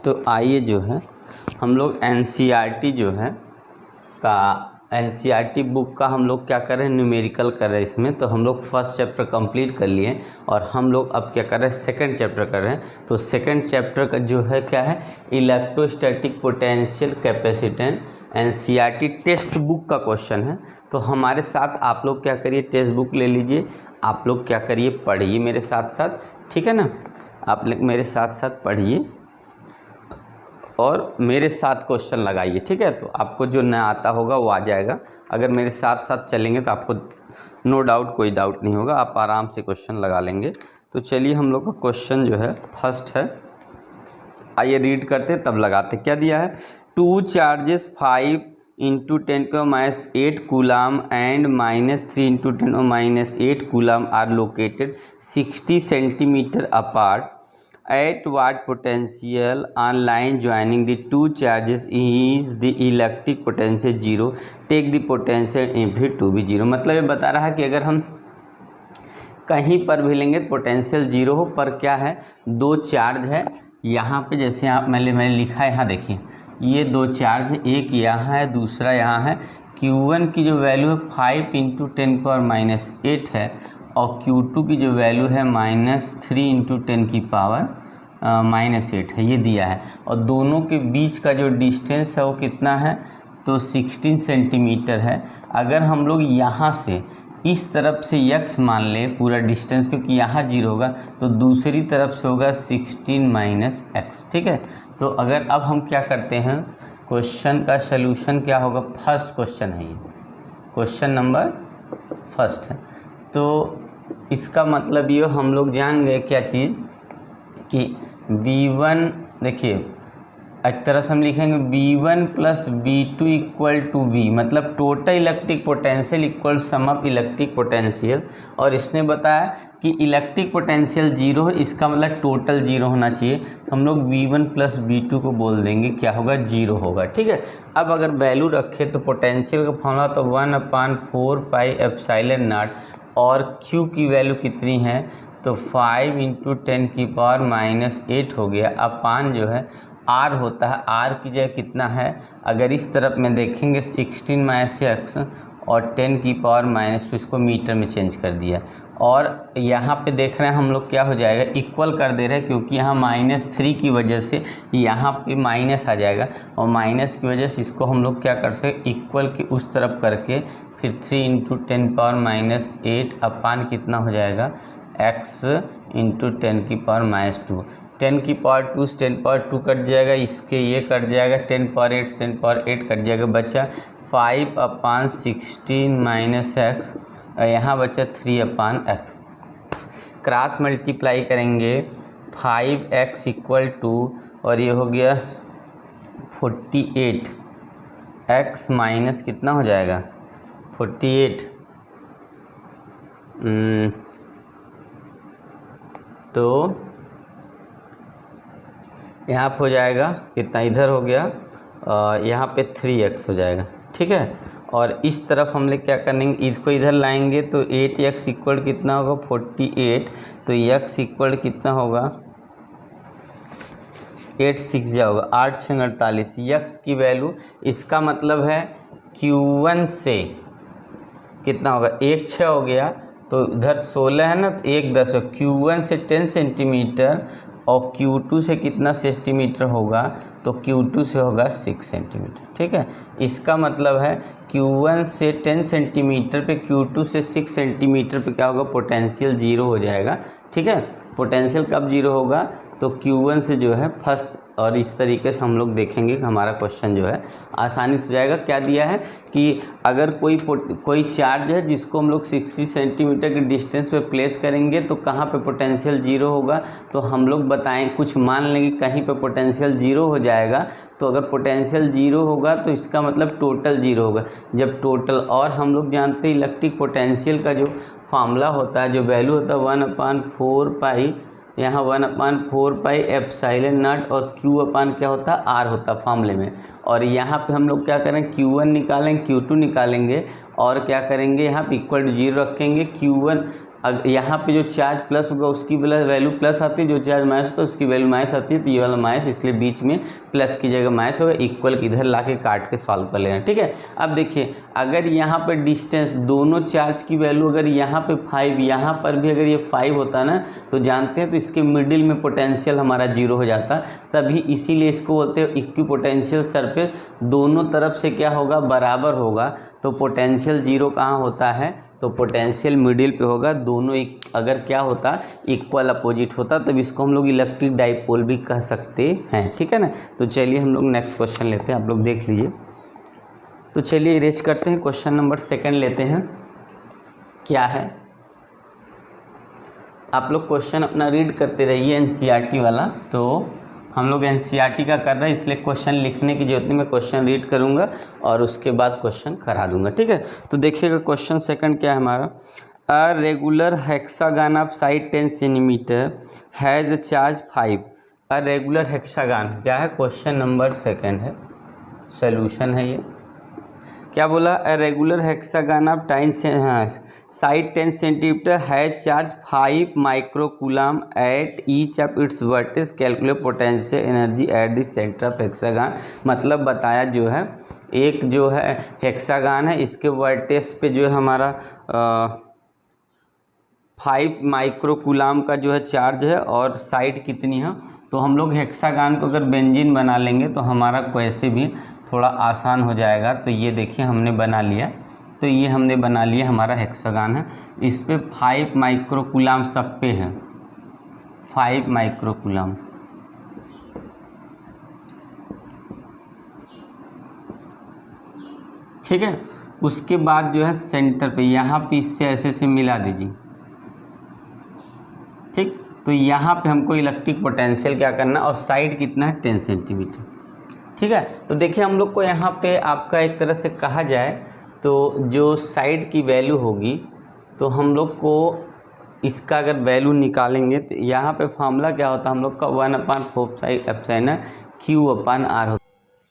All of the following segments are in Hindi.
तो आइए जो है हम लोग एनसीईआरटी जो है का एनसीईआरटी बुक का हम लोग क्या कर रहे हैं, न्यूमेरिकल कर रहे हैं इसमें। तो हम लोग फर्स्ट चैप्टर कंप्लीट कर लिए और हम लोग अब क्या कर रहे हैं, सेकंड चैप्टर कर रहे हैं। तो सेकंड चैप्टर का जो है क्या है, electrostatic potential capacitance, NCERT text book का क्वेश्चन है। तो हमारे साथ आप लोग क्या करिए, टेक्स्ट बुक ले लीजिए, आप लोग क्या करिए, पढ़िए मेरे साथ साथ, ठीक है ना। आप लोग मेरे साथ साथ पढ़िए और मेरे साथ क्वेश्चन लगाइए, ठीक है। तो आपको जो न आता होगा वो आ जाएगा। अगर मेरे साथ साथ चलेंगे तो आपको नो डाउट, कोई डाउट नहीं होगा, आप आराम से क्वेश्चन लगा लेंगे। तो चलिए हम लोग का क्वेश्चन जो है फर्स्ट है, आइए रीड करते तब लगाते। क्या दिया है, 2 charges 5 into 10⁻⁸ coulomb and -3 into 10⁻⁸ coulomb are located 60 centimetre apart at what potential on line joining the two charges is the electric potential 0, take the potential if to be 0। मतलब ये बता रहा है कि अगर हम कहीं पर भी लेंगे पोटेंशियल 0 हो, पर क्या है, दो चार्ज है यहाँ पे, जैसे आप मैंने लिखा है यहाँ देखिए, ये दो चार्ज है, एक यहाँ है दूसरा यहाँ है। Q1 की जो वैल्यू है 5 इंटू 10⁻⁸ है और Q2 की जो वैल्यू है -3 इंटू 10⁻⁸ है, ये दिया है। और दोनों के बीच का जो डिस्टेंस है वो कितना है, तो 16 सेंटीमीटर है। अगर हम लोग यहाँ से इस तरफ से x मान लें पूरा डिस्टेंस, क्योंकि यहाँ 0 होगा, तो दूसरी तरफ से होगा 16 - x, ठीक है। तो अगर अब हम क्या करते हैं, क्वेश्चन का सलूशन क्या होगा, फर्स्ट क्वेश्चन है ये, क्वेश्चन नंबर फर्स्ट है। तो इसका मतलब ये हम लोग जान गए क्या चीज़, कि V1 देखिए एक तरह से हम लिखेंगे V1 + V2 = V, मतलब total electric potential equal some of electric potential. और इसने बताया कि इलेक्ट्रिक पोटेंशियल 0 है, इसका मतलब टोटल 0 होना चाहिए। तो हम लोग V1 + V2 को बोल देंगे क्या होगा, 0 होगा, ठीक है। अब अगर वैल्यू रखे तो पोटेंशियल का फॉर्मूला तो 1/4πε0, और Q की वैल्यू कितनी है, तो 5 इंटू 10⁻⁸ हो गया, अपान जो है R होता है, R की जगह कितना है, अगर इस तरफ में देखेंगे 16 - x और 10⁻⁻², इसको मीटर में चेंज कर दिया। और यहाँ पे देख रहे हैं हम लोग क्या हो जाएगा, इक्वल कर दे रहे हैं, क्योंकि यहाँ -3 की वजह से यहाँ पे माइनस आ जाएगा, और माइनस की वजह से इसको हम लोग क्या कर सकते, इक्वल की उस तरफ करके फिर 3 इंटू 10⁻⁸ अपान कितना हो जाएगा, x इंटू 10⁻²। 10⁻² से 10⁻² कट जाएगा, इसके ये कट जाएगा, 10⁻8 से 10⁻8 कट जाएगा, बचा 5/16 - x, और यहाँ बचा 3/x। क्रॉस मल्टीप्लाई करेंगे 5x = और ये हो गया 48, x माइनस कितना हो जाएगा 48, तो यहाँ पे हो जाएगा कितना, इधर हो गया यहाँ पे 3x हो जाएगा, ठीक है। और इस तरफ हम लोग क्या करेंगे, इसको इधर लाएंगे तो 8x = कितना होगा 48, तो x = कितना होगा 8 6 जाओगा 8 6 48, x की वैल्यू, इसका मतलब है Q1 से कितना होगा, 1 6 हो गया, तो इधर 16 है ना, तो 1 10 हो, Q1 से 10 सेंटीमीटर और Q2 से कितना सेंटीमीटर होगा, तो Q2 से होगा 6 सेंटीमीटर, ठीक है। इसका मतलब है Q1 से 10 सेंटीमीटर पे, Q2 से 6 सेंटीमीटर पे क्या होगा, पोटेंशियल 0 हो जाएगा, ठीक है। पोटेंशियल कब 0 होगा, तो Q1 से जो है फर्स्ट, और इस तरीके से हम लोग देखेंगे कि हमारा क्वेश्चन जो है आसानी से जाएगा। क्या दिया है कि अगर कोई चार्ज है जिसको हम लोग 60 सेंटीमीटर के डिस्टेंस पे प्लेस करेंगे तो कहाँ पे पोटेंशियल 0 होगा, तो हम लोग बताएं, कुछ मान लेंगे कहीं पे पोटेंशियल 0 हो जाएगा। तो अगर पोटेंशियल 0 होगा तो इसका मतलब टोटल 0 होगा। जब टोटल, और हम लोग जानते हैं इलेक्ट्रिक पोटेंशियल का जो फार्मूला होता है, जो वैल्यू होता है 1/4π, यहाँ 1/4πε0, और Q अपान क्या होता है, R होता है फार्मूले में। और यहाँ पे हम लोग क्या करें, Q1 निकालेंगे, Q2 निकालेंगे, और क्या करेंगे, यहाँ पे =0 रखेंगे। Q1 यहाँ पे जो चार्ज प्लस होगा उसकी वैल्यू प्लस आती है, जो चार्ज माइनस होता है उसकी वैल्यू माइनस आती है, तो ये वाला माइनस, इसलिए बीच में प्लस की जगह माइनस होगा, इक्वल इधर ला के काट के सॉल्व कर लेना। ठीक है, अब देखिए अगर यहाँ पर डिस्टेंस दोनों चार्ज की वैल्यू अगर यहाँ पे 5, यहाँ पर भी अगर ये 5 होता ना तो जानते हैं तो इसके मिडिल में पोटेंशियल हमारा 0 हो जाता, तभी इसीलिए इसको बोलते हैं इक्विपोटेंशियल सरफेस, दोनों तरफ से क्या होगा बराबर होगा, तो पोटेंशियल 0 कहाँ होता है, तो पोटेंशियल मिडिल पे होगा, दोनों अगर क्या होता इक्वल अपोजिट होता तब इसको हम लोग इलेक्ट्रिक डाइपोल भी कह सकते हैं। ठीक है ना, तो चलिए हम लोग नेक्स्ट क्वेश्चन लेते हैं, आप लोग देख लीजिए। तो चलिए इरेज करते हैं, क्वेश्चन नंबर 2 लेते हैं। क्या है, आप लोग क्वेश्चन अपना रीड करते रहिए एनसीईआरटी वाला, तो हम लोग एनसीईआरटी का कर रहे हैं इसलिए क्वेश्चन लिखने की जरूरत नहीं, मैं क्वेश्चन रीड करूंगा और उसके बाद क्वेश्चन करा दूंगा। ठीक है, तो देखिएगा क्वेश्चन 2 क्या है हमारा, a regular hexagon of side 10 centimetre has charge 5। A regular hexagon क्या है, क्वेश्चन नंबर 2 है, सोल्यूशन है ये। क्या बोला, a regular hexagon of side 10 centimetre has charge 5 microcoulomb at each of its vertex, calculate potential energy at the centre of hexagon. मतलब बताया जो है एक जो है हेक्सागन है, इसके वर्टेक्स पे जो है हमारा 5 माइक्रोकूलम का जो है चार्ज है और साइड कितनी है, तो हम लोग हेक्सागन को अगर बेंजीन बना लेंगे तो हमारा कैसे भी थोड़ा आसान हो जाएगा। तो ये देखिए हमने बना लिया, तो ये हमने बना लिया हमारा हेक्सागन है, इस पे 5 माइक्रोकूलम सब पे है, 5 माइक्रोकूलम। ठीक है, उसके बाद जो है सेंटर पे यहाँ पे इससे ऐसे से मिला दीजिए। ठीक, तो यहाँ पे हमको इलेक्ट्रिक पोटेंशियल क्या करना, और साइड कितना है 10 सेंटीमीटर। ठीक है, तो देखिए हम लोग को यहाँ पे आपका एक तरह से कहा जाए तो जो साइड की वैल्यू होगी तो हम लोग को इसका अगर वैल्यू निकालेंगे तो यहाँ पे फॉर्मूला क्या होता है हम लोग का 1/4 Q/R होता है।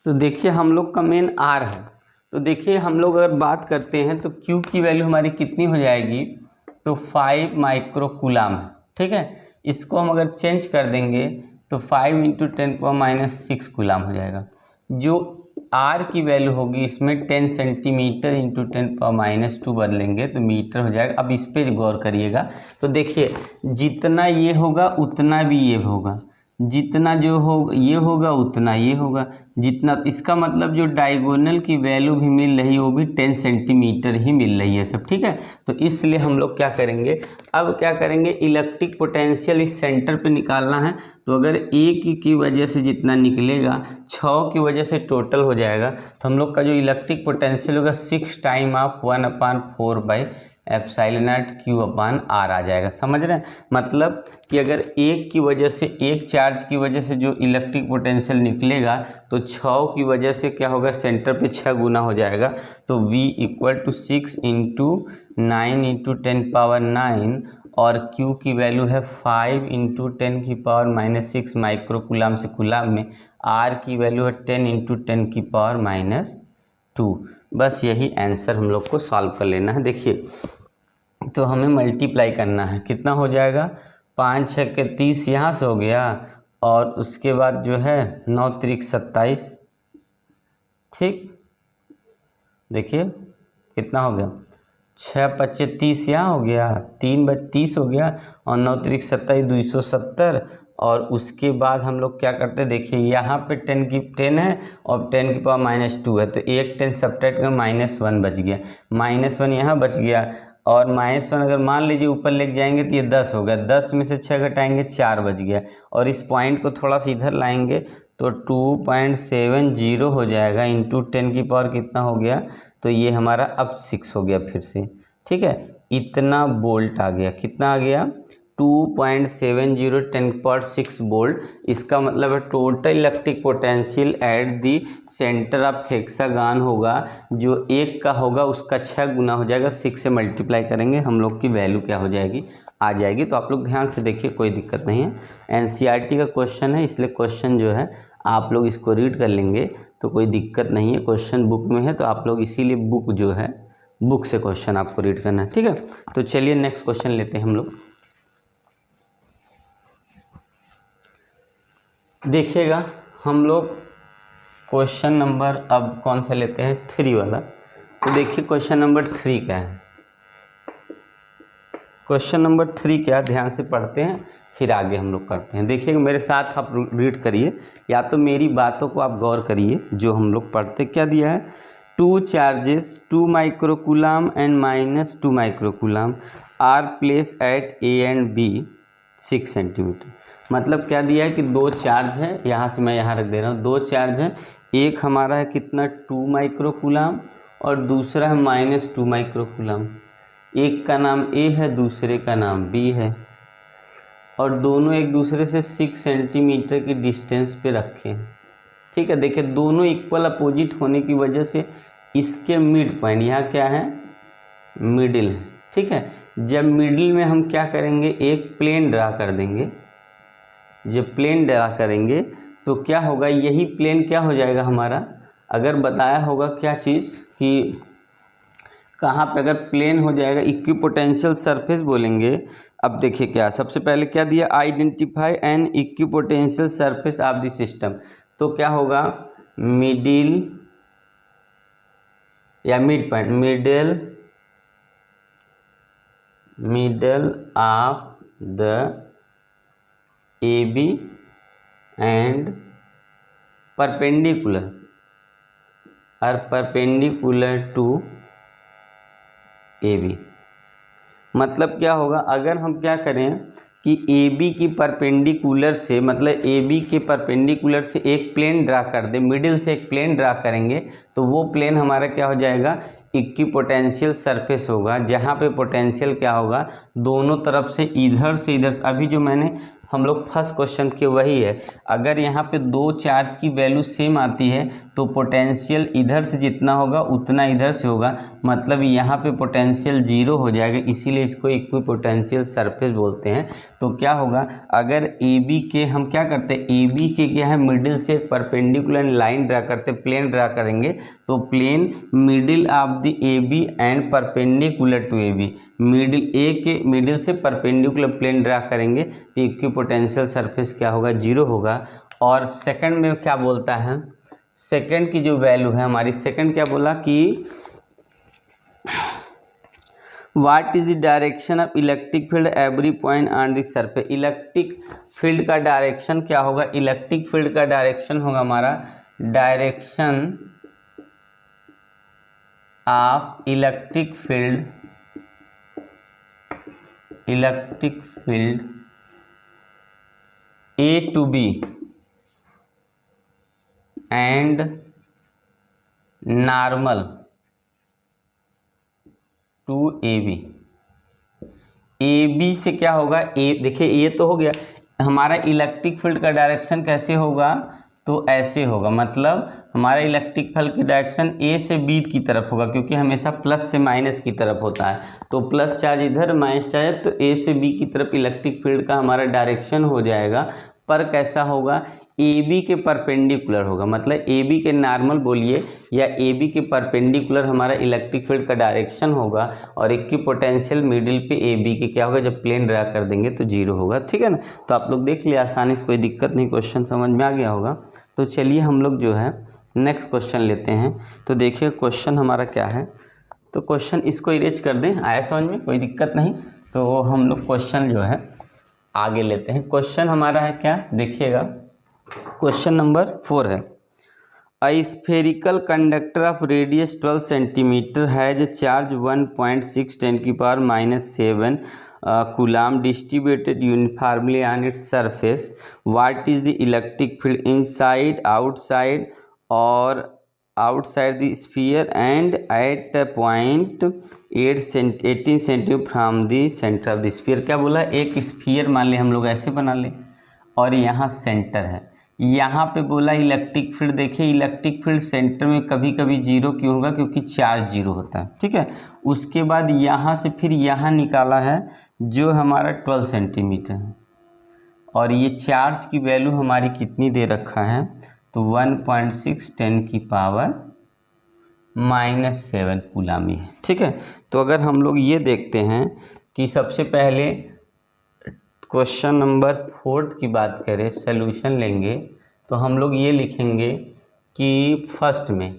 तो देखिए हम लोग का मेन R है, तो देखिए हम लोग अगर बात करते हैं तो Q की वैल्यू हमारी कितनी हो जाएगी, तो 5 माइक्रोकूलम है। ठीक है, इसको हम अगर चेंज कर देंगे तो 5 × 10⁻⁶ कूलम हो जाएगा। जो R की वैल्यू होगी इसमें 10 सेंटीमीटर × 10⁻⁻² बदलेंगे तो मीटर हो जाएगा। अब इस पर गौर करिएगा, तो देखिए जितना ये होगा उतना भी ये होगा, जितना जो हो ये होगा उतना ये होगा, जितना, इसका मतलब जो डायगोनल की वैल्यू भी मिल रही है वो भी 10 सेंटीमीटर ही मिल रही है सब। ठीक है, तो इसलिए हम लोग क्या करेंगे, अब क्या करेंगे, इलेक्ट्रिक पोटेंशियल इस सेंटर पे निकालना है, तो अगर एक की वजह से जितना निकलेगा 6 की वजह से टोटल हो जाएगा, तो हम लोग का जो इलेक्ट्रिक पोटेंशियल होगा 6 टाइम ऑफ 1/4 Q/R आ जाएगा। समझ रहे हैं, मतलब कि अगर एक की वजह से, एक चार्ज की वजह से जो इलेक्ट्रिक पोटेंशियल निकलेगा तो 6 की वजह से क्या होगा, सेंटर पे 6 गुना हो जाएगा, तो V = 6 × 9 × 10⁻⁹, और Q की वैल्यू है 5 × 10⁻⁻6 माइक्रोकूलम से कूलम में, R की वैल्यू है 10 × 10⁻²। बस यही आंसर हम लोग को सॉल्व कर लेना है। देखिए तो हमें मल्टीप्लाई करना है, कितना हो जाएगा, 5 × 6 = 30 यहाँ से हो गया, और उसके बाद जो है 9 × 3 = 27। ठीक, देखिए कितना हो गया, 6 × 5 = 30 यहाँ हो गया, 3 × 30 हो गया, और 9 × 3 = 27, 270। और उसके बाद हम लोग क्या करते हैं, देखिए यहाँ पे 10 है और 10⁻⁻² है, तो एक 10 सब्ट्रैक्ट कर -1 बच गया, -1 यहाँ बच गया, और -1 अगर मान लीजिए ऊपर लेके जाएंगे तो ये 10 हो गया, 10 में से 6 घटाएंगे 4 बच गया, और इस पॉइंट को थोड़ा सा इधर लाएंगे तो 2.70 हो जाएगा, इंटू 10 की पावर कितना हो गया, तो ये हमारा अब 6 हो गया फिर से। ठीक है, इतना वोल्ट आ गया, कितना आ गया, 2.70 10⁶ वोल्ट। इसका मतलब है total electric potential at the centre of hexagon होगा, जो एक का होगा उसका 6 गुना हो जाएगा, 6 से मल्टीप्लाई करेंगे हम लोग की वैल्यू क्या हो जाएगी, आ जाएगी। तो आप लोग ध्यान से देखिए, कोई दिक्कत नहीं है, एनसीईआरटी का क्वेश्चन है इसलिए क्वेश्चन जो है आप लोग इसको रीड कर लेंगे तो कोई दिक्कत नहीं है, क्वेश्चन बुक में है तो आप लोग इसीलिए बुक जो है बुक से क्वेश्चन आपको रीड करना है, ठीक है। तो चलिए नेक्स्ट क्वेश्चन लेते हैं हम लोग। देखिएगा हम लोग क्वेश्चन नंबर अब कौन सा लेते हैं, 3 वाला। तो देखिए क्वेश्चन नंबर 3 क्या है। क्वेश्चन नंबर 3 क्या, ध्यान से पढ़ते हैं फिर आगे हम लोग करते हैं। देखिएगा मेरे साथ आप रीड करिए, या तो मेरी बातों को आप गौर करिए जो हम लोग पढ़ते। क्या दिया है, 2 charges 2 microcoulomb and -2 microcoulomb are place at A and B 6 centimetre. मतलब क्या दिया है कि 2 चार्ज है, यहाँ से मैं यहाँ रख दे रहा हूँ, 2 चार्ज है। एक हमारा है कितना 2 माइक्रोकूलम और दूसरा है -2 माइक्रोकूलम। एक का नाम ए है, दूसरे का नाम बी है, और दोनों एक दूसरे से 6 सेंटीमीटर की डिस्टेंस पे रखे हैं, ठीक है। देखिए दोनों इक्वल अपोजिट होने की वजह से इसके मिड पॉइंट यहाँ क्या है, मिडिल है, ठीक है। जब मिडिल में हम क्या करेंगे, एक प्लेन ड्रा कर देंगे। जब प्लेन ड्रा करेंगे तो क्या होगा, यही प्लेन क्या हो जाएगा हमारा, अगर बताया होगा क्या चीज़ कि कहाँ पे अगर प्लेन हो जाएगा, इक्विपोटेंशियल सरफेस बोलेंगे। अब देखिए क्या, सबसे पहले क्या दिया, identify an equipotential surface of the system. तो क्या होगा, मिडिल या mid point, middle of the A B and perpendicular to A B. मतलब क्या होगा, अगर हम क्या करें कि ए बी की परपेंडिकुलर से, मतलब ए बी के परपेंडिकुलर से एक प्लेन ड्रा कर दे, मिडिल से एक प्लेन ड्रा करेंगे, तो वो प्लेन हमारा क्या हो जाएगा, इक्विपोटेंशियल सरफेस होगा, जहाँ पे पोटेंशियल क्या होगा, दोनों तरफ से इधर से इधर। अभी जो मैंने हम लोग फर्स्ट क्वेश्चन के वही है, अगर यहाँ पे 2 चार्ज की वैल्यू सेम आती है तो पोटेंशियल इधर से जितना होगा उतना इधर से होगा, मतलब यहाँ पे पोटेंशियल 0 हो जाएगा, इसीलिए इसको इक्विपोटेंशियल सरफेस बोलते हैं। तो क्या होगा, अगर ए बी के हम क्या करते हैं, ए बी के क्या है, मिडिल से परपेंडिकुलर लाइन ड्रा करते, प्लेन ड्रा करेंगे, तो plane middle of the A B and perpendicular to A B, middle A के मिडिल से परपेंडिकुलर प्लेन ड्रा करेंगे तो इक्विपोटेंशियल सरफेस क्या होगा, 0 होगा। और सेकंड में क्या बोलता है, सेकंड की जो वैल्यू है हमारी, सेकंड क्या बोला कि what is the direction of electric field every point on the surface. Electric field का डायरेक्शन क्या होगा, इलेक्ट्रिक फील्ड का डायरेक्शन होगा हमारा, direction of electric field A to B and normal to A B. A B से क्या होगा, ए देखिए ये तो हो गया हमारा इलेक्ट्रिक फील्ड का डायरेक्शन, कैसे होगा, तो ऐसे होगा, मतलब हमारा इलेक्ट्रिक फील्ड की डायरेक्शन ए से बी की तरफ होगा, क्योंकि हमेशा प्लस से माइनस की तरफ होता है, तो प्लस चार्ज इधर माइनस चार्ज, तो ए से बी की तरफ इलेक्ट्रिक फील्ड का हमारा डायरेक्शन हो जाएगा। पर कैसा होगा, ए बी के परपेंडिकुलर होगा, मतलब ए बी के नॉर्मल बोलिए या ए बी के परपेंडिकुलर हमारा इलेक्ट्रिक फील्ड का डायरेक्शन होगा, और इक्विपोटेंशियल मिडिल पे ए बी के क्या होगा, जब प्लेन ड्रा कर देंगे तो 0 होगा, ठीक है ना। तो आप लोग देख लिया आसानी से, कोई दिक्कत नहीं, क्वेश्चन समझ में आ गया होगा। तो चलिए हम लोग जो है नेक्स्ट क्वेश्चन लेते हैं। तो देखिए क्वेश्चन हमारा क्या है, तो क्वेश्चन इसको इरेज कर दें, आया समझ में, कोई दिक्कत नहीं। तो हम लोग क्वेश्चन जो है आगे लेते हैं। क्वेश्चन हमारा है क्या, देखिएगा क्वेश्चन नंबर 4 है, a spherical conductor of radius 12 centimetre has charge 1.6 × 10⁻⁷ coulomb distributed uniformly on its surface. What is the electric field inside, outside और outside the sphere and at a point 18 centimetre from the centre of the sphere. क्या बोला, एक स्फीयर मान ले हम लोग ऐसे बना लें और यहाँ सेंटर है, यहाँ पे बोला इलेक्ट्रिक फील्ड। देखिए इलेक्ट्रिक फील्ड सेंटर में कभी कभी 0 क्यों होगा, क्योंकि चार्ज 0 होता है, ठीक है। उसके बाद यहाँ से फिर यहाँ निकाला है जो हमारा 12 सेंटीमीटर है, और ये चार्ज की वैल्यू हमारी कितनी दे रखा है, तो 1.6 10⁻⁷ -7 कूलामी है। ठीक है, तो अगर हम लोग ये देखते हैं कि सबसे पहले क्वेश्चन नंबर 4 की बात करें, सॉल्यूशन लेंगे तो हम लोग ये लिखेंगे कि फर्स्ट में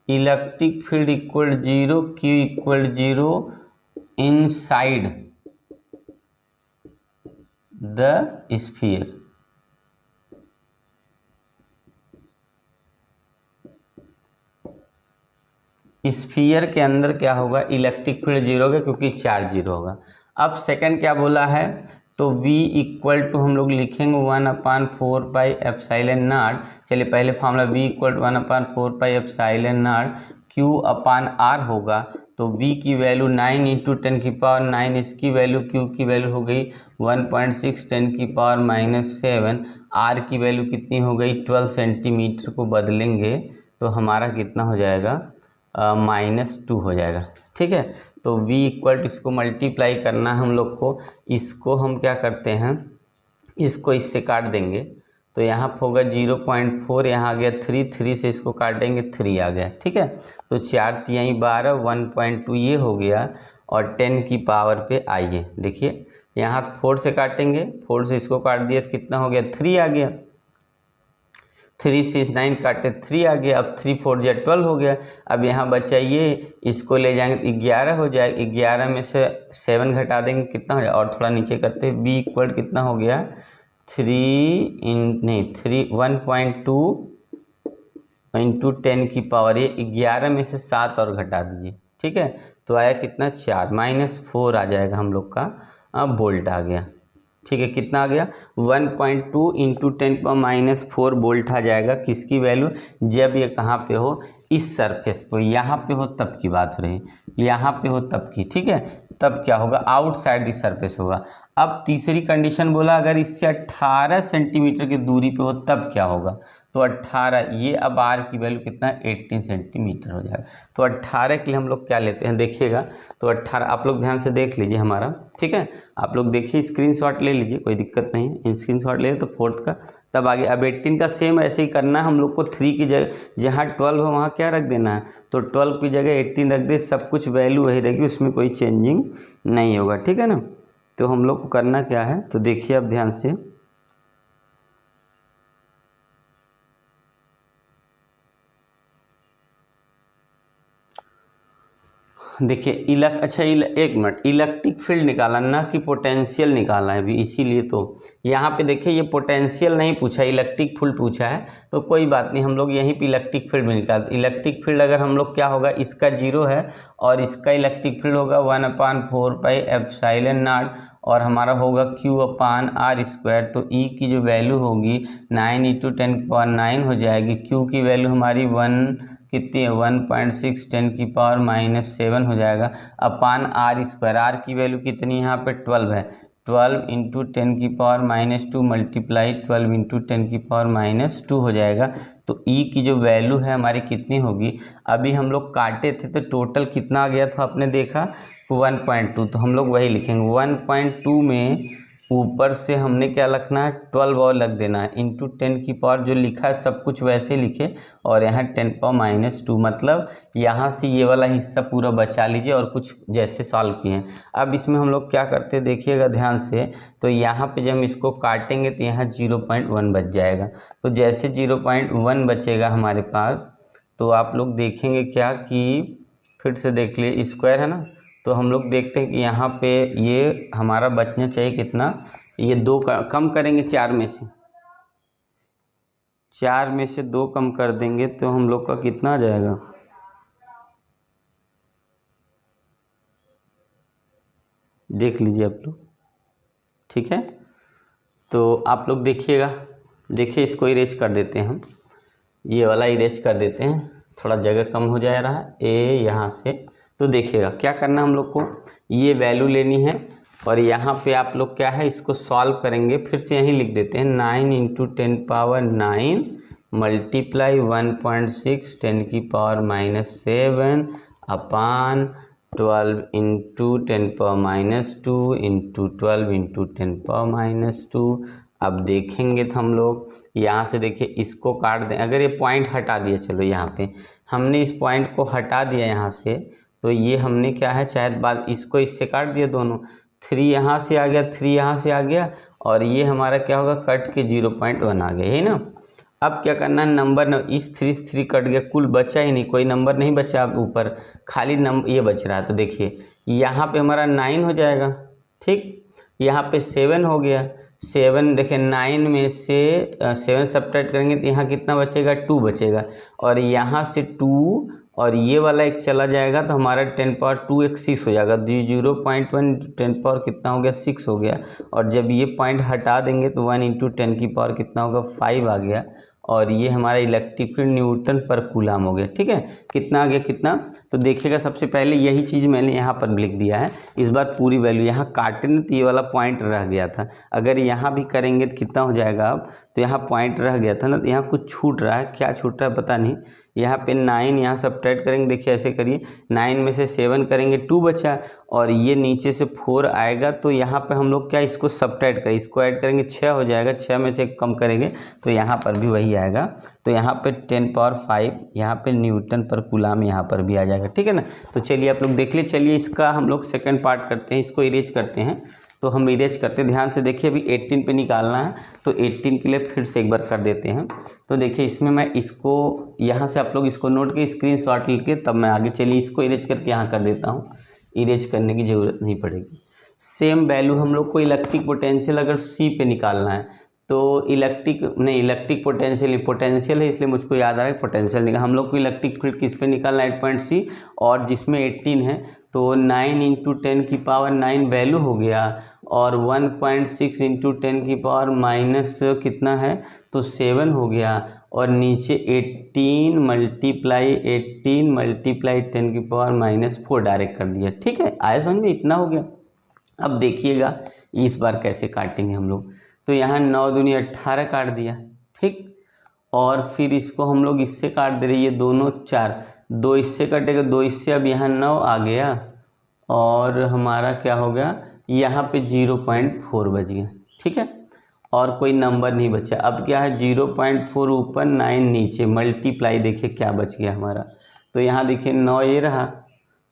electric field equal 0, Q equal 0 inside the sphere. Sphere के अंदर क्या होगा, इलेक्ट्रिक फील्ड 0 होगा क्योंकि चार्ज 0 होगा। अब सेकंड क्या बोला है, तो V इक्वल टू हम लोग लिखेंगे 1/4πε0। चलिए पहले formula V equal to 1/4πε0 Q/R होगा, तो V की वैल्यू 9 × 10⁹, इसकी वैल्यू Q की वैल्यू हो गई 1.6 10⁻⁷, R की वैल्यू कितनी हो गई 12 सेंटीमीटर को बदलेंगे तो हमारा कितना हो जाएगा -2 हो जाएगा। ठीक है, तो V इक्वल टू इसको मल्टीप्लाई करना है हम लोग को, इसको हम क्या करते हैं, इसको इससे काट देंगे तो यहाँ होगा 0.4, यहाँ आ गया 3 से इसको काटेंगे 3 आ गया। ठीक है, तो 4 × 12 1.2 ये हो गया, और 10 की पावर पे आइए देखिए यहाँ 4 से काटेंगे, 4 से इसको काट दिया तो कितना हो गया 3 आ गया, 3 से 9 काटे 3 आ गया, अब 3 4 या 12 हो गया। अब यहाँ बचा ये, इसको ले जाएंगे 11 हो जाएगा, 11 में से 7 घटा देंगे कितना हो जाएगा, और थोड़ा नीचे करते हैं B इक्वल कितना हो गया 1.2 × 10 की पावर, ये 11 में से 7 और घटा दीजिए। ठीक है, तो आया कितना 4 -4 आ जाएगा हम लोग का वोल्ट आ गया। ठीक है, कितना आ गया 1.2 × 10⁻⁴ वोल्ट आ जाएगा। किसकी वैल्यू, जब ये कहाँ पे हो, इस सरफेस पे, यहाँ पे हो तब की बात हो रही, यहाँ पे हो तब की। ठीक है, तब क्या होगा, आउटसाइड दी सरफेस होगा। अब तीसरी कंडीशन बोला अगर इससे 18 सेंटीमीटर की दूरी पे हो तब क्या होगा, तो 18, ये अब R की वैल्यू कितना 18 सेंटीमीटर हो जाएगा। तो 18 के लिए हम लोग क्या लेते हैं देखिएगा, तो 18 आप लोग ध्यान से देख लीजिए हमारा। ठीक है, आप लोग देखिए स्क्रीनशॉट ले लीजिए, कोई दिक्कत नहीं है, स्क्रीनशॉट ले तो 4th का तब आगे। अब 18 का सेम ऐसे ही करना है हम लोग को, 3 की जगह जहाँ 12 हो वहाँ क्या रख देना है, तो 12 की जगह 18 रख दे, सब कुछ वैल्यू वही रहेगी, उसमें कोई चेंजिंग नहीं होगा। ठीक है ना, तो हम लोग को करना क्या है, तो देखिए अब ध्यान से, देखिए एक मिनट, इलेक्ट्रिक फील्ड निकाला ना कि पोटेंशियल निकाला है अभी, इसीलिए तो यहाँ पे देखिए ये पोटेंशियल नहीं पूछा, इलेक्ट्रिक फील्ड पूछा है, तो कोई बात नहीं, हम लोग यहीं पे इलेक्ट्रिक फील्ड में निकालते। इलेक्ट्रिक फील्ड अगर हम लोग क्या होगा, इसका 0 है और इसका इलेक्ट्रिक फील्ड होगा 1/4πε0 और हमारा होगा Q/R², तो E की जो वैल्यू होगी 9 × 10⁹ हो जाएगी। Q की वैल्यू हमारी 1 कितनी है 1.6 10⁻⁷ हो जाएगा, अपान R², R की वैल्यू कितनी यहाँ पे 12 है, 12 × 10⁻⁻2 मल्टीप्लाई 12 × 10⁻⁻2 हो जाएगा। तो E की जो वैल्यू है हमारी कितनी होगी, अभी हम लोग काटे थे तो टोटल कितना आ गया था आपने देखा 1.2, तो हम लोग वही लिखेंगे 1.2 में ऊपर से हमने क्या लिखना है 12 और लग देना है, इंटू 10 की पावर जो लिखा है सब कुछ वैसे लिखे, और यहाँ 10⁻⁻2 मतलब यहाँ से ये वाला हिस्सा पूरा बचा लीजिए और कुछ जैसे सॉल्व किए हैं। अब इसमें हम लोग क्या करते हैं देखिएगा ध्यान से, तो यहाँ पे जब हम इसको काटेंगे तो यहाँ 0.1 बच जाएगा, तो जैसे 0.1 बचेगा हमारे पास, तो आप लोग देखेंगे क्या कि फिर से देख लिए स्क्वायर है ना, तो हम लोग देखते हैं कि यहाँ पे ये हमारा बचना चाहिए कितना, ये 2 कम करेंगे 4 में से, 4 में से 2 कम कर देंगे तो हम लोग का कितना आ जाएगा, देख लीजिए आप लोग। ठीक है, तो आप लोग देखिएगा, देखिए इसको इरेज कर देते हैं हम, ये वाला इरेज कर देते हैं, थोड़ा जगह कम हो जा रहा है ए यहाँ से। तो देखिएगा क्या करना हम लोग को, ये वैल्यू लेनी है और यहाँ पे आप लोग क्या है इसको सॉल्व करेंगे, फिर से यहीं लिख देते हैं 9 × 10⁻9 मल्टीप्लाई 1.6 10⁻⁷ अपान 12 × 10⁻2 × 12 × 10⁻2। अब देखेंगे तो हम लोग यहाँ से देखिए इसको काट दें, अगर ये पॉइंट हटा दिया, चलो यहाँ पे हमने इस पॉइंट को हटा दिया यहाँ से, तो ये हमने क्या है चाहे बाद इसको इससे काट दिया दोनों, 3 यहाँ से आ गया, 3 यहाँ से आ गया, और ये हमारा क्या होगा कट के 0.1 आ गया, यही ना। अब क्या करना है, नंबर न इस 3 कट गया, कुल बचा ही नहीं, कोई नंबर नहीं बचा, अब ऊपर खाली नंबर ये बच रहा है। तो देखिए यहाँ पे हमारा 9 हो जाएगा, ठीक, यहाँ पे 7 हो गया, 7 देखिए 9 में से 7 सब्ट्रैक्ट करेंगे तो यहाँ कितना बचेगा, 2 बचेगा, और यहाँ से 2 और ये वाला एक चला जाएगा तो हमारा 10 पावर 2 एक 6 हो जाएगा, 0.1 10 पावर कितना हो गया, 6 हो गया, और जब ये पॉइंट हटा देंगे तो 1 इंटू 10 की पावर कितना होगा, 5 आ गया, और ये हमारा इलेक्ट्रिक फील्ड न्यूटन पर कूलम हो गया, ठीक है। कितना आ गया, कितना, तो देखिएगा सबसे पहले यही चीज़ मैंने यहाँ पर लिख दिया है, इस बार पूरी वैल्यू, यहाँ काटने तो ये वाला पॉइंट रह गया था, अगर यहाँ भी करेंगे तो कितना हो जाएगा, अब तो यहाँ पॉइंट रह गया था ना, तो यहाँ कुछ छूट रहा है, क्या छूट रहा है पता नहीं, यहाँ पे 9 यहाँ सब्ट्रैक्ट करेंगे, देखिए ऐसे करिए, 9 में से 7 करेंगे 2 बचा, और ये नीचे से 4 आएगा, तो यहाँ पे हम लोग क्या इसको सब्ट्रैक्ट करें, इसको ऐड करेंगे 6 हो जाएगा, 6 में से कम करेंगे तो यहाँ पर भी वही आएगा, तो यहाँ पे 10 पावर 5 यहाँ पे न्यूटन पर कूलम यहाँ पर भी आ जाएगा, ठीक है ना। तो चलिए आप लोग देख लीजिए, चलिए इसका हम लोग सेकेंड पार्ट करते हैं, इसको इरेज करते हैं, तो हम इरेज करते हैं, ध्यान से देखिए, अभी 18 पे निकालना है, तो 18 के लिए फिर से एक बार कर देते हैं। तो देखिए इसमें मैं इसको यहाँ से आप लोग इसको नोट के स्क्रीनशॉट लेके तब मैं आगे, चलिए इसको इरेज करके यहाँ कर देता हूँ, इरेज करने की ज़रूरत नहीं पड़ेगी। सेम वैल्यू हम लोग को इलेक्ट्रिक पोटेंशियल अगर सी पे निकालना है, तो इलेक्ट्रिक पोटेंशियल है, इसलिए मुझको याद आ रहा है पोटेंशियल निकाल, हम लोग को इलेक्ट्रिक फील्ड किस पे निकालना है, 8.C, और जिसमें 18 है तो 9 इंटू 10 की पावर 9 वैल्यू हो गया, और 1.6 इंटू 10 की पावर माइनस कितना है, तो 7 हो गया, और नीचे 18 मल्टीप्लाई 10 की पावर -4 डायरेक्ट कर दिया, ठीक है, आया समझ में, इतना हो गया। अब देखिएगा इस बार कैसे काटेंगे हम लोग, तो यहाँ 9 दूनी 18 काट दिया, ठीक, और फिर इसको हम लोग इससे काट दे रहे, ये दोनों 4, 2 इससे कटेगा, 2 इससे, अब यहाँ 9 आ गया, और हमारा क्या हो गया, यहाँ पे 0.4 बच गया, ठीक है, और कोई नंबर नहीं बचा। अब क्या है, 0.4 ऊपर 9 नीचे, मल्टीप्लाई देखिए क्या बच गया हमारा, तो यहाँ देखिए 9 ये रहा,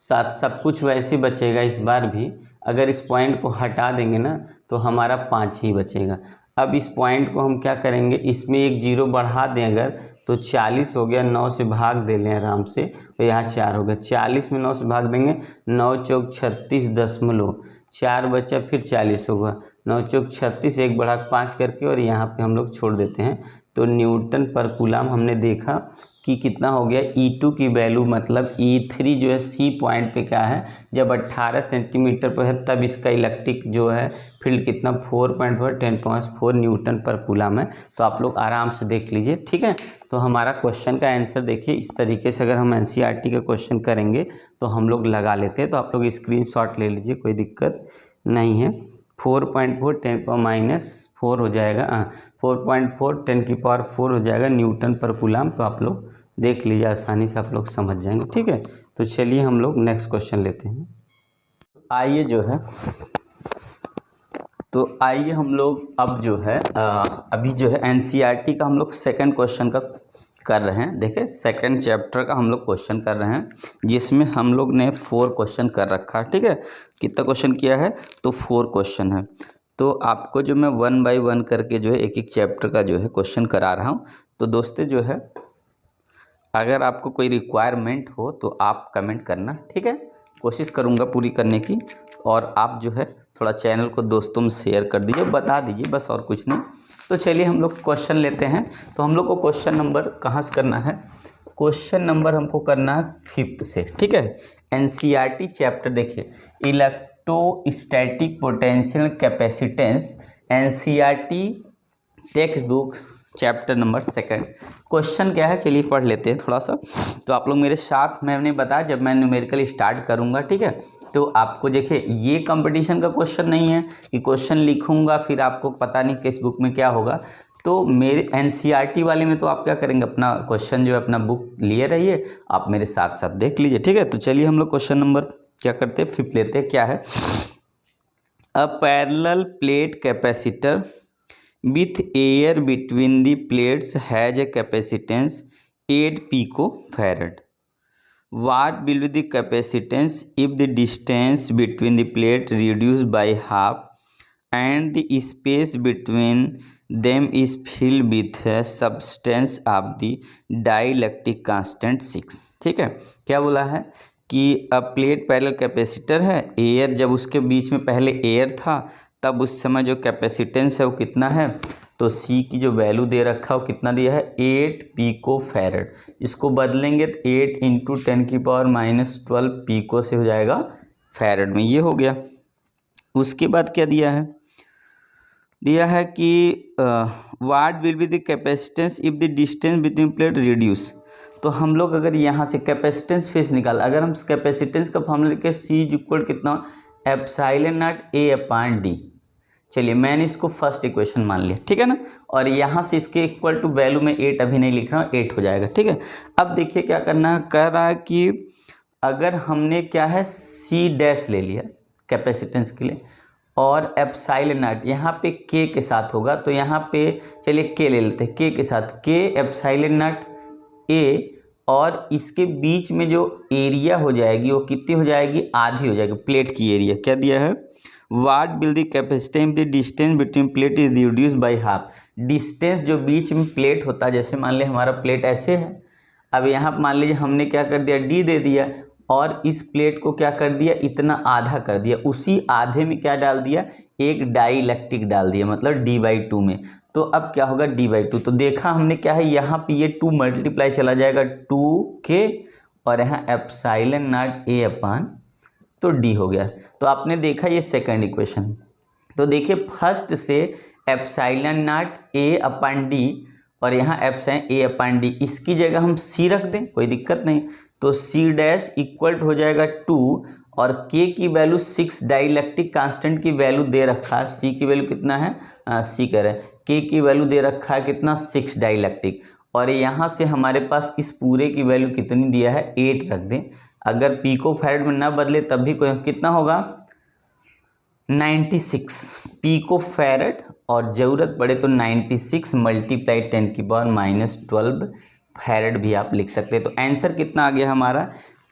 साथ सब कुछ वैसे बचेगा इस बार भी, अगर इस पॉइंट को हटा देंगे ना तो हमारा 5 ही बचेगा। अब इस पॉइंट को हम क्या करेंगे, इसमें एक 0 बढ़ा दें अगर, तो 40 हो गया, 9 से भाग दे लें आराम से, तो यहाँ 4 हो गया, 40 में 9 से भाग देंगे, 9 चौक 36.4 बचा, फिर 40 होगा, 9 चौक 36, 1 बढ़ा 5 करके, और यहाँ पे हम लोग छोड़ देते हैं, तो न्यूटन पर कूलम हमने देखा कि कितना हो गया, E2 की वैल्यू, मतलब E3 जो है सी पॉइंट पे क्या है, जब 18 सेंटीमीटर पर है तब इसका इलेक्ट्रिक जो है फील्ड कितना 4.10 न्यूटन पर कूलम है। तो आप लोग आराम से देख लीजिए, ठीक है। तो हमारा क्वेश्चन का आंसर देखिए इस तरीके से, अगर हम NCERT का क्वेश्चन करेंगे तो हम लोग लगा लेते हैं, तो आप लोग स्क्रीनशॉट ले लीजिए, कोई दिक्कत नहीं है। 4.4 10 पावर -4 हो जाएगा, 4.4 10 की पावर 4 हो जाएगा न्यूटन पर कूलम। तो आप लोग देख लीजिए, आसानी से आप लोग समझ जाएंगे, ठीक है। तो चलिए हम लोग नेक्स्ट क्वेश्चन लेते हैं। आइए जो है, तो आइए हम लोग अब जो है अभी जो है NCERT का हम लोग सेकंड क्वेश्चन का कर रहे हैं। देखें, सेकंड चैप्टर का हम लोग क्वेश्चन कर रहे हैं, जिसमें हम लोग ने 4 क्वेश्चन कर रखा है, ठीक है। कितना क्वेश्चन किया है, तो 4 क्वेश्चन है। तो आपको जो मैं 1 बाय 1 करके जो है एक एक चैप्टर का जो है क्वेश्चन करा रहा हूँ। तो दोस्तों जो है, अगर आपको कोई रिक्वायरमेंट हो तो आप कमेंट करना, ठीक है। कोशिश करूँगा पूरी करने की, और आप जो है थोड़ा चैनल को दोस्तों में शेयर कर दीजिए, बता दीजिए, बस और कुछ नहीं। तो चलिए हम लोग क्वेश्चन लेते हैं। तो हम लोग को क्वेश्चन नंबर कहाँ से करना है, क्वेश्चन नंबर हमको करना है 5th से, ठीक है। NCERT चैप्टर देखिए, electrostatic potential capacitance, NCERT text books chapter number 2। Question क्या है, चलिए पढ़ लेते हैं थोड़ा सा। तो आप लोग मेरे साथ, मैंने बताया जब मैं न्यूमेरिकल स्टार्ट करूंगा, ठीक है, तो आपको देखिए ये कंपटीशन का क्वेश्चन नहीं है कि क्वेश्चन लिखूंगा फिर आपको पता नहीं किस बुक में क्या होगा। तो मेरे NCERT वाले में तो आप क्या करेंगे, अपना क्वेश्चन जो है अपना बुक लिए रहिए, आप मेरे साथ साथ देख लीजिए, ठीक है। तो चलिए हम लोग क्वेश्चन नंबर क्या करते हैं, 5th लेते हैं। क्या है, अ parallel plate capacitor with air between the plates has a capacitance 8 picofarad. What will be the capacitance if the distance between the plate reduced by half and the space between them is filled with a substance of the dielectric constant 6? ठीक है, क्या बोला है कि अब प्लेट पैरेलल कैपेसिटर है, एयर जब उसके बीच में पहले एयर था तब उस समय जो कैपेसिटेंस है वो कितना है, तो सी की जो वैल्यू दे रखा है वो कितना दिया है 8 पिकोफैरड। इसको बदलेंगे तो 8 इंटू 10⁻⁻12 पिको से हो जाएगा फैरड में, ये हो गया। उसके बाद क्या दिया है कि what will be the capacitance if the distance between plate reduce. तो हम लोग अगर यहाँ से कैपेसिटेंस फेस निकाल, अगर हम कैपेसिटेंस का फॉर्मूला लिखे सी इज इक्वल कितना epsilon not a upon D. चलिए मैंने इसको फर्स्ट इक्वेशन मान लिया, ठीक है ना, और यहाँ से इसके इक्वल टू वैल्यू में 8 अभी नहीं लिख रहा हूँ, 8 हो जाएगा, ठीक है। अब देखिए क्या करना है, कह रहा है कि अगर हमने क्या है सी डैश ले लिया कैपेसिटेंस के लिए और एप्सिलॉन नॉट यहाँ पे के के साथ होगा, तो यहाँ पे चलिए के ले लेते हैं, के के साथ के एप्सिलॉन नॉट ए, और इसके बीच में जो एरिया हो जाएगी वो कितनी हो जाएगी, आधी हो जाएगी प्लेट की एरिया। क्या दिया है, what will the capacitance the distance between plate is reduce by half. Distance जो बीच में प्लेट होता है, जैसे मान लीजिए हमारा प्लेट ऐसे है, अब यहाँ मान लीजिए हमने क्या कर दिया डी दे दिया और इस प्लेट को क्या कर दिया इतना आधा कर दिया, उसी आधे में क्या डाल दिया एक डाइलेक्ट्रिक डाल दिया, मतलब d/2 में। तो अब क्या होगा d/2, तो देखा हमने क्या है यहाँ पे ये 2 मल्टीप्लाई चला जाएगा 2k और यहाँ एप्सिलॉन नॉट ए अपॉन तो डी हो गया। तो आपने देखा ये सेकंड इक्वेशन, तो देखिए फर्स्ट से epsilon not a upon D और यहाँ एप्सिलॉन ए अपॉन डी, इसकी जगह हम सी रख दें कोई दिक्कत नहीं, तो सी डैश इक्वल हो जाएगा 2 और के की वैल्यू 6 डाइलेक्ट्रिक कांस्टेंट की वैल्यू दे रखा है, सी की वैल्यू कितना है सी करें, के की वैल्यू दे रखा है कितना 6 डाइलेक्ट्रिक, और यहाँ से हमारे पास इस पूरे की वैल्यू कितनी दिया है 8 रख दें। अगर पिकोफैरड में ना बदले तब भी कोई कितना होगा 96 पिकोफैरड, और ज़रूरत पड़े तो 96 मल्टीप्लाई 10⁻⁻12 फैरड भी आप लिख सकते हैं। तो आंसर कितना आ गया हमारा,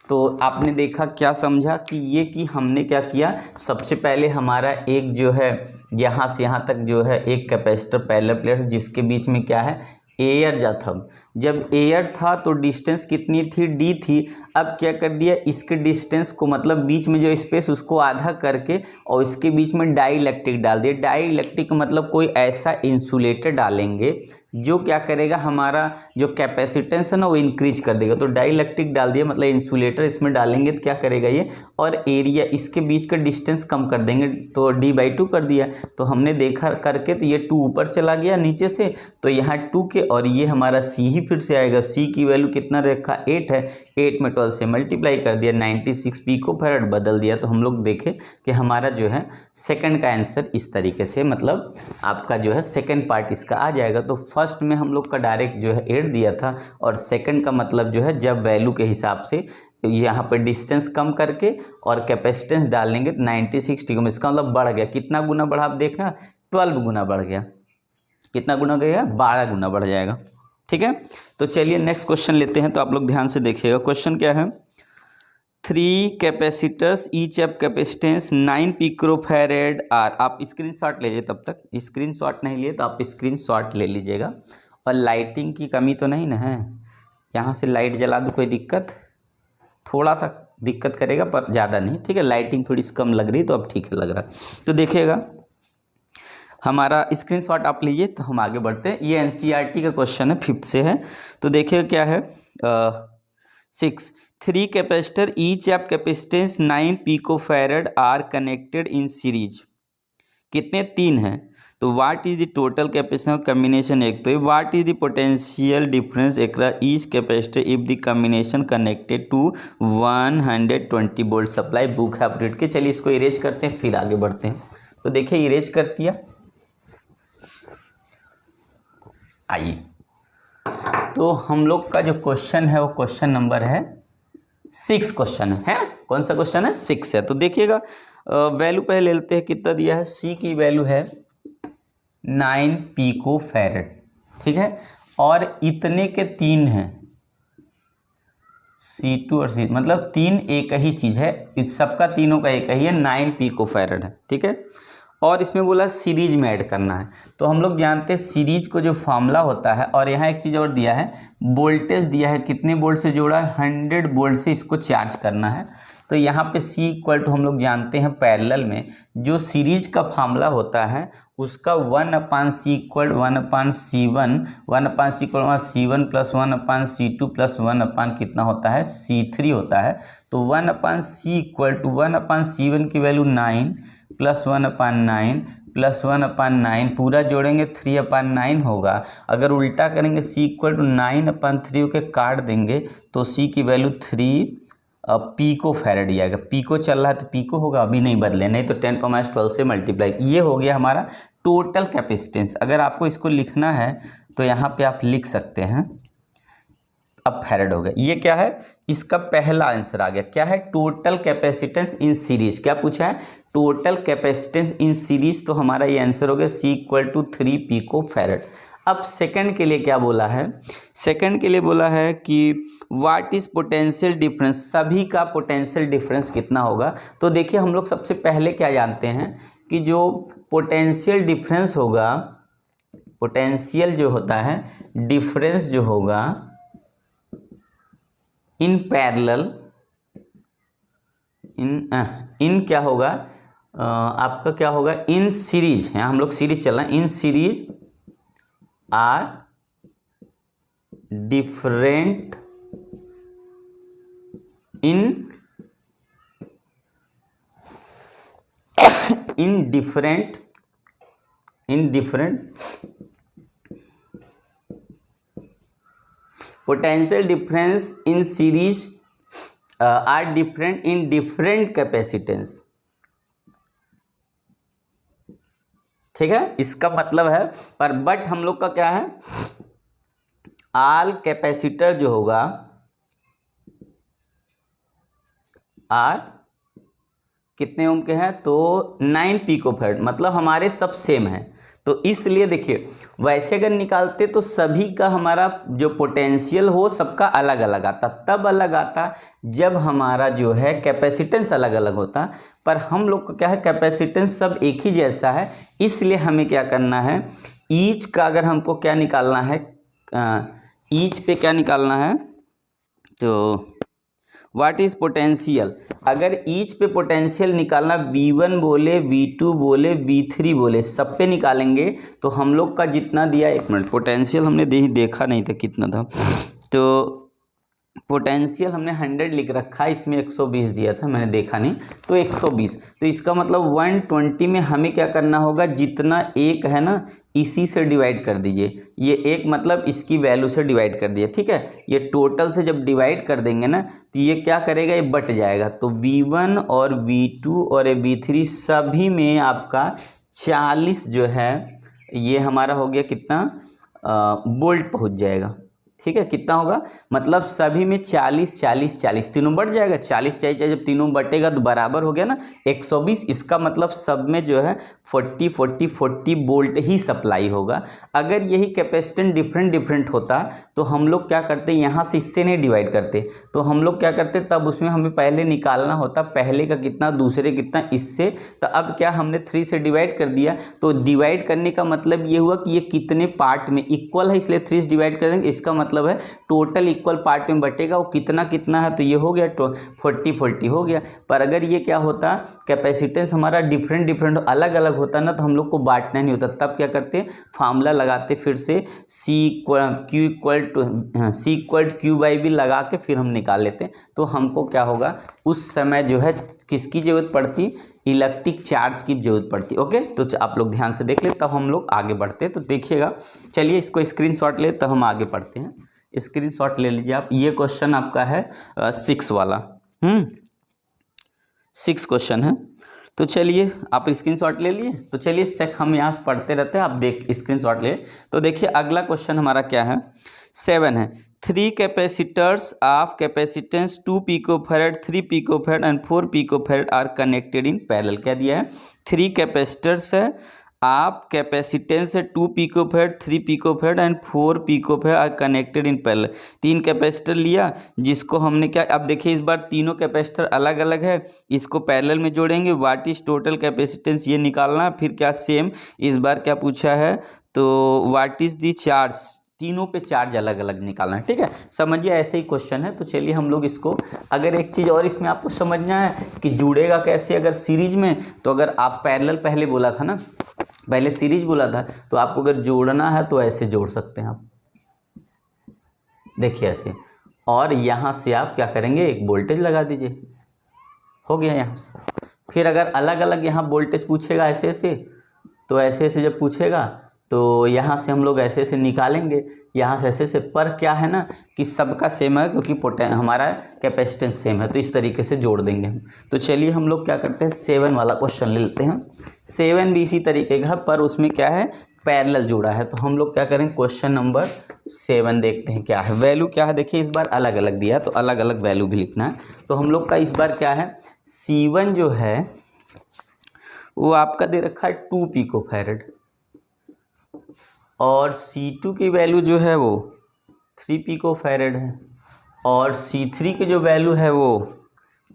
तो आपने देखा क्या समझा कि ये कि हमने क्या किया, सबसे पहले हमारा एक जो है यहाँ से यहाँ तक जो है एक कैपेसिटर पैरेलल प्लेट जिसके बीच में क्या है एयर जा था, जब एयर था तो डिस्टेंस कितनी थी डी थी, अब क्या कर दिया इसके डिस्टेंस को मतलब बीच में जो स्पेस उसको आधा करके और इसके बीच में डाइलेक्ट्रिक डाल दिया। डाइलेक्ट्रिक मतलब कोई ऐसा इंसुलेटर डालेंगे जो क्या करेगा हमारा जो कैपेसिटेंस है ना वो इंक्रीज कर देगा, तो डाइलेक्ट्रिक डाल दिया मतलब इंसुलेटर इसमें डालेंगे तो क्या करेगा ये, और एरिया इसके बीच का डिस्टेंस कम कर देंगे तो d/2 कर दिया। तो हमने देखा करके तो ये 2 ऊपर चला गया नीचे से, तो यहाँ 2 के और ये हमारा c ही फिर से आएगा, c की वैल्यू कितना रखा 8 है, 8 में 12 से मल्टीप्लाई कर दिया 96 पिकोफैरड बदल दिया। तो हम लोग देखें कि हमारा जो है सेकंड का आंसर इस तरीके से मतलब आपका जो है सेकंड पार्ट इसका आ जाएगा। तो फर्स्ट में हम लोग का डायरेक्ट जो है 8 दिया था और सेकंड का मतलब जो है जब वैल्यू के हिसाब से यहाँ पर डिस्टेंस कम करके और कैपेसिटेंस डाल लेंगे 96 टी में, इसका मतलब बढ़ गया, कितना गुना बढ़ा आप देखना 12 गुना बढ़ गया, कितना गुना गया 12 गुना बढ़ जाएगा, ठीक है। तो चलिए नेक्स्ट क्वेश्चन लेते हैं, तो आप लोग ध्यान से देखिएगा। क्वेश्चन क्या है, 3 capacitors each of capacitance 9 picofarad are. आप स्क्रीनशॉट ले लीजिए, तब तक स्क्रीनशॉट नहीं लिए तो आप स्क्रीनशॉट ले लीजिएगा। और लाइटिंग की कमी तो नहीं ना है, यहाँ से लाइट जला दो कोई दिक्कत, थोड़ा सा दिक्कत करेगा पर ज़्यादा नहीं, ठीक है। लाइटिंग थोड़ी सी कम लग रही तो अब ठीक है लग रहा है। तो देखिएगा हमारा स्क्रीनशॉट आप लीजिए, तो हम आगे बढ़ते हैं। ये एनसीईआरटी का क्वेश्चन है, 5th से है। तो देखिए क्या है 6 3 capacitor each of capacitance 9 picofarad are connected in series, कितने 3 हैं, तो what is the total capacitance of combination एक, तो what is the potential difference across each capacitor if the combination connected to 120 volt supply. Book है अपडेट के। चलिए इसको इरेज करते हैं फिर आगे बढ़ते हैं। तो देखिए इरेज कर दिया, आइए तो हम लोग का जो क्वेश्चन है वो क्वेश्चन नंबर है 6 क्वेश्चन है, कौन सा क्वेश्चन है 6 है। तो देखिएगा वैल्यू पहले लेते हैं, कितना दिया है, सी की वैल्यू है 9 पिको फैरेड, ठीक है। और इतने के 3 हैं, C2 और C, मतलब 3 एक ही चीज़ है, इस सबका तीनों का एक ही है, 9 पिको फैरेड है, ठीक है। और इसमें बोला सीरीज में ऐड करना है, तो हम लोग जानते हैं सीरीज को जो फार्मूला होता है, और यहाँ एक चीज़ और दिया है, वोल्टेज दिया है, कितने वोल्ट से जोड़ा है, 100 वोल्ट से इसको चार्ज करना है। तो यहाँ पे C इक्वल टू हम लोग जानते हैं पैरेलल में जो सीरीज का फार्मूला होता है उसका 1/C equal 1/C1, 1/C equal C1 plus 1/C2 plus 1/ कितना होता है, C3 होता है। तो 1/C इक्वल टू 1/C1 की वैल्यू 9 प्लस 1/9 प्लस 1/9 पूरा जोड़ेंगे 3/9 होगा। अगर उल्टा करेंगे C इक्वल टू 9/3 के काट देंगे तो C की वैल्यू 3 पिको फैरेड आएगा। पिको चल रहा है तो पिको होगा, अभी नहीं बदले, नहीं तो 10⁻12 से मल्टीप्लाई। ये हो गया हमारा टोटल कैपेसिटेंस। अगर आपको इसको लिखना है तो यहाँ पे आप लिख सकते हैं, अब फैरेड हो गया। ये क्या है, इसका पहला आंसर आ गया, क्या है, टोटल कैपेसिटेंस इन सीरीज। क्या पूछा है, टोटल कैपेसिटेंस इन सीरीज, तो हमारा ये आंसर हो गया C equal to 3 pico farad. अब सेकंड के लिए क्या बोला है, सेकंड के लिए बोला है कि व्हाट इज पोटेंशियल डिफरेंस, सभी का पोटेंशियल डिफरेंस कितना होगा। तो देखिए हम लोग सबसे पहले क्या जानते हैं कि जो पोटेंशियल डिफरेंस होगा, पोटेंशियल जो होता है डिफरेंस जो होगा इन पैरेलल, इन क्या होगा, आपका क्या होगा, इन सीरीज है, हम लोग सीरीज चल रहा है, in series are different in different potential difference in series are different in different capacitance, ठीक है। इसका मतलब है पर बट हम लोग का क्या है, आल कैपेसिटर जो होगा आर कितने ओम के हैं, तो 9 पिको फैरेड, मतलब हमारे सब सेम है। तो इसलिए देखिए वैसे अगर निकालते तो सभी का हमारा जो पोटेंशियल हो सबका अलग अलग आता, तब अलग आता जब हमारा जो है कैपेसिटेंस अलग अलग होता। पर हम लोग का क्या है, कैपेसिटेंस सब एक ही जैसा है, इसलिए हमें क्या करना है, ईच का अगर हमको क्या निकालना है, ईच पे क्या निकालना है, तो व्हाट इज पोटेंशियल, अगर ईच पे पोटेंशियल निकालना, V1 बोले, V2 बोले, V3 बोले, सब पे निकालेंगे तो हम लोग का जितना दिया, एक मिनट, पोटेंशियल हमने देखा नहीं था कितना था, तो पोटेंशियल हमने 100 लिख रखा है, इसमें 120 दिया था, मैंने देखा नहीं, तो 120, तो इसका मतलब 120 में हमें क्या करना होगा, जितना एक है ना इसी से डिवाइड कर दीजिए, ये एक मतलब इसकी वैल्यू से डिवाइड कर दिए, ठीक है। ये टोटल से जब डिवाइड कर देंगे ना तो ये क्या करेगा, ये बट जाएगा। तो V1 और V2 और V3 सभी में आपका 40 जो है ये हमारा हो गया कितना, वोल्ट पहुंच जाएगा, ठीक है। कितना होगा, मतलब सभी में 40 40 40 तीनों बढ़ जाएगा, 40 चाहिए, जब तीनों बटेगा तो बराबर हो गया ना 120। इसका मतलब सब में जो है 40 40 40 वोल्ट ही सप्लाई होगा। अगर यही कैपेसिटेंस डिफरेंट होता तो हम लोग क्या करते, यहाँ से इससे नहीं डिवाइड करते, तो हम लोग क्या करते, तब उसमें हमें पहले निकालना होता पहले का कितना, दूसरे कितना, इससे। तो अब क्या हमने 3 से डिवाइड कर दिया, तो डिवाइड करने का मतलब ये हुआ कि ये कितने पार्ट में इक्वल है, इसलिए 3 से डिवाइड कर देंगे। इसका मतलब है टोटल इक्वल पार्ट में बटेगा, वो कितना कितना है, तो ये हो गया 40 40 हो गया। पर अगर ये क्या होता, कैपेसिटेंस हमारा डिफरेंट अलग अलग होता ना, तो हम लोग को बांटना नहीं होता, तब क्या करते, फार्मूला लगाते फिर से C equal Q by B लगा के फिर हम निकाल लेते, तो हमको क्या होगा, उस समय जो है किसकी जरूरत पड़ती, इलेक्ट्रिक चार्ज की जरूरत पड़ती। ओके, तो आप लोग ध्यान से देख ले, तब हम लोग आगे बढ़ते हैं। तो देखिएगा, चलिए इसको स्क्रीनशॉट ले, तब हम आगे बढ़ते हैं। स्क्रीनशॉट ले लीजिए आप, ये क्वेश्चन आपका है 6 वाला, 6 क्वेश्चन है। तो चलिए आप स्क्रीनशॉट ले लिए, तो चलिए सेक हम यहाँ पढ़ते रहते हैं, आप देख स्क्रीनशॉट ले। तो देखिए अगला क्वेश्चन हमारा क्या है, 7 है, 3 capacitors of capacitance 2 picofarad, 3 picofarad and 4 picofarad are connected in parallel. क्या दिया है, 3 कैपेसिटर्स है आप कैपेसिटेंस से 2 picofarad, 3 picofarad and 4 picofarad are connected in parallel. 3 capacitor लिया जिसको हमने क्या, अब देखिए इस बार तीनों कैपेसिटर अलग अलग है, इसको पैरेलल में जोड़ेंगे। व्हाट इज टोटल कैपेसिटेंस ये निकालना। फिर क्या सेम इस बार क्या पूछा है, तो व्हाट इज दी चार्ज, तीनों पे चार्ज अलग अलग निकालना है। ठीक है, समझिए ऐसे ही क्वेश्चन है। तो चलिए हम लोग इसको, अगर एक चीज़ और इसमें आपको समझना है कि जुड़ेगा कैसे अगर सीरीज में, तो अगर आप पैरेलल पहले बोला था ना, पहले सीरीज बोला था, तो आपको अगर जोड़ना है तो ऐसे जोड़ सकते हैं आप, देखिए ऐसे, और यहाँ से आप क्या करेंगे, एक वोल्टेज लगा दीजिए, हो गया यहाँ से। फिर अगर अलग अलग यहाँ वोल्टेज पूछेगा ऐसे ऐसे, तो ऐसे ऐसे जब पूछेगा तो यहाँ से हम लोग ऐसे ऐसे निकालेंगे, यहाँ से ऐसे ऐसे, पर क्या है ना कि सबका सेम है क्योंकि हमारा कैपेसिटेंस सेम है, तो इस तरीके से जोड़ देंगे हम। तो चलिए हम लोग क्या करते हैं, 7 वाला क्वेश्चन ले लेते हैं। 7 भी इसी तरीके का है, पर उसमें क्या है, पैरेलल जोड़ा है। तो हम लोग क्या करें, क्वेश्चन नंबर 7 देखते हैं क्या है। वैल्यू क्या है, देखिए इस बार अलग अलग दिया है, तो अलग अलग वैल्यू भी लिखना है। तो हम लोग का इस बार क्या है, C1 जो है वो आपका दे रखा है 2 पिकोफैराड, और C2 की वैल्यू जो है वो 3 पिकोफैराड है, और C3 की जो वैल्यू है वो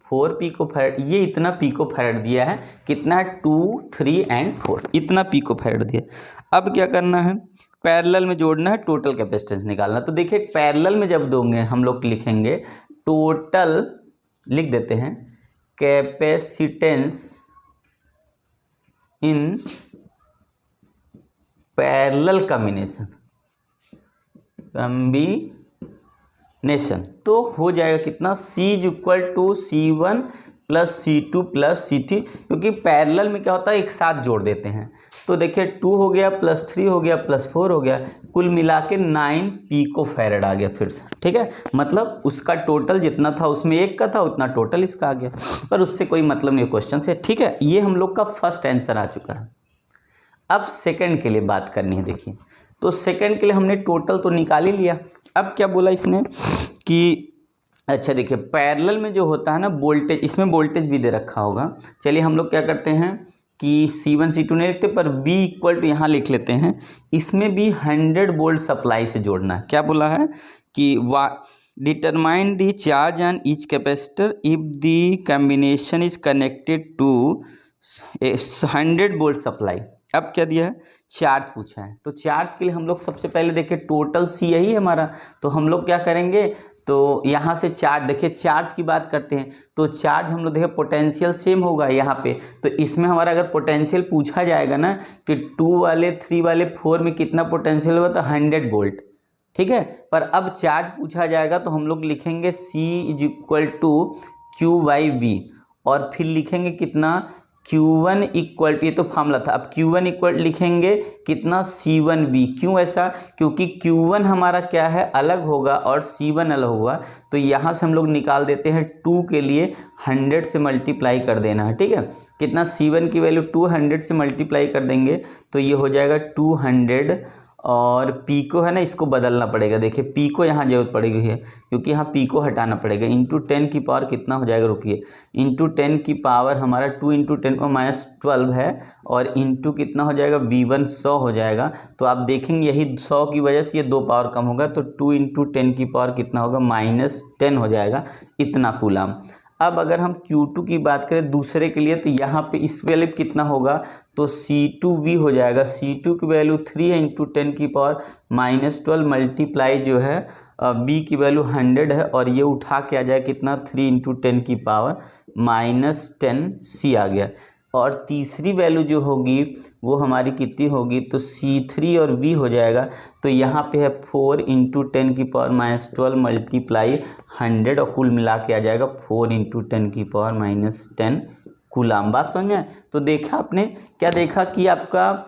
4 पिकोफैराड। ये इतना पिकोफैराड दिया है, कितना है, 2, 3 एंड 4, इतना पिकोफैराड दिया। अब क्या करना है, पैरेलल में जोड़ना है, टोटल कैपेसिटेंस निकालना। तो देखिए पैरेलल में जब दोगे हम लोग लिखेंगे टोटल, लिख देते हैं कैपेसिटेंस इन पैरेलल कॉम्बिनेशन, तो हो जाएगा कितना, C = C1 + C2 + C3, क्योंकि पैरेलल में क्या होता है एक साथ जोड़ देते हैं। तो देखिए 2 हो गया +3 हो गया +4 हो गया, कुल मिला के 9 पिकोफैराड आ गया फिर से। ठीक है, मतलब उसका टोटल जितना था उसमें एक का था उतना टोटल इसका आ गया, पर उससे कोई मतलब नहीं क्वेश्चन से। ठीक है, ये हम लोग का फर्स्ट आंसर आ चुका है। अब सेकंड के लिए बात करनी है। देखिए तो सेकंड के लिए हमने टोटल तो निकाल ही लिया। अब क्या बोला इसने कि अच्छा देखिए पैरेलल में जो होता है ना वोल्टेज, इसमें वोल्टेज भी दे रखा होगा। चलिए हम लोग क्या करते हैं कि C1 C2 नहीं लिखते, पर B = यहाँ लिख लेते हैं। इसमें भी 100 वोल्ट सप्लाई से जोड़ना है। क्या बोला है कि determine the charge on each capacitor if the combination is connected to 100 volt supply. अब क्या दिया है, चार्ज पूछा है। तो चार्ज के लिए हम लोग सबसे पहले देखें टोटल C यही है हमारा, तो हम लोग क्या करेंगे, तो यहाँ से चार्ज, देखिए चार्ज की बात करते हैं तो चार्ज हम लोग देखें पोटेंशियल सेम होगा यहाँ पे। तो इसमें हमारा अगर पोटेंशियल पूछा जाएगा ना कि 2 वाले 3 वाले 4 में कितना पोटेंशियल होगा, तो 100 वोल्ट। ठीक है, पर अब चार्ज पूछा जाएगा तो हम लोग लिखेंगे C = Q/V, और फिर लिखेंगे कितना, Q1 = ये तो फार्मूला था, अब Q1 = लिखेंगे कितना, C1V। क्यों ऐसा, क्योंकि Q1 हमारा क्या है अलग होगा और C1 अलग होगा। तो यहाँ से हम लोग निकाल देते हैं 2 के लिए 100 से मल्टीप्लाई कर देना है। ठीक है, कितना, C1 की वैल्यू 200 से मल्टीप्लाई कर देंगे तो ये हो जाएगा 200, और पी को है ना इसको बदलना पड़ेगा। देखिए पी को यहाँ जरूरत पड़ेगी है, क्योंकि यहाँ पी को हटाना पड़ेगा। इंटू 10 की पावर कितना हो जाएगा, रुकिए, इंटू 10 की पावर हमारा 2 × 10 - 12 है, और इंटू कितना हो जाएगा, V1 100 हो जाएगा। तो आप देखेंगे यही 100 की वजह से ये 2 पावर कम होगा, तो 2 × 10 की पावर कितना होगा, -10 हो जाएगा, इतना कूलाम। अब अगर हम Q2 की बात करें दूसरे के लिए, तो यहाँ पे इस वैल्यू कितना होगा, तो C2V हो जाएगा। C2 की वैल्यू 3 है, × 10 की पावर -12 मल्टीप्लाई जो है B की वैल्यू 100 है, और ये उठा के आ जाए कितना, 3 × 10 की पावर -10C आ गया। और तीसरी वैल्यू जो होगी वो हमारी कितनी होगी, तो C3 और V हो जाएगा। तो यहाँ पे है 4 × 10 की पावर -12 मल्टीप्लाई 100, और कुल मिला के आ जाएगा 4 × 10 की पावर -10 कूलाम। बात समझ में? तो देखा आपने, क्या देखा कि आपका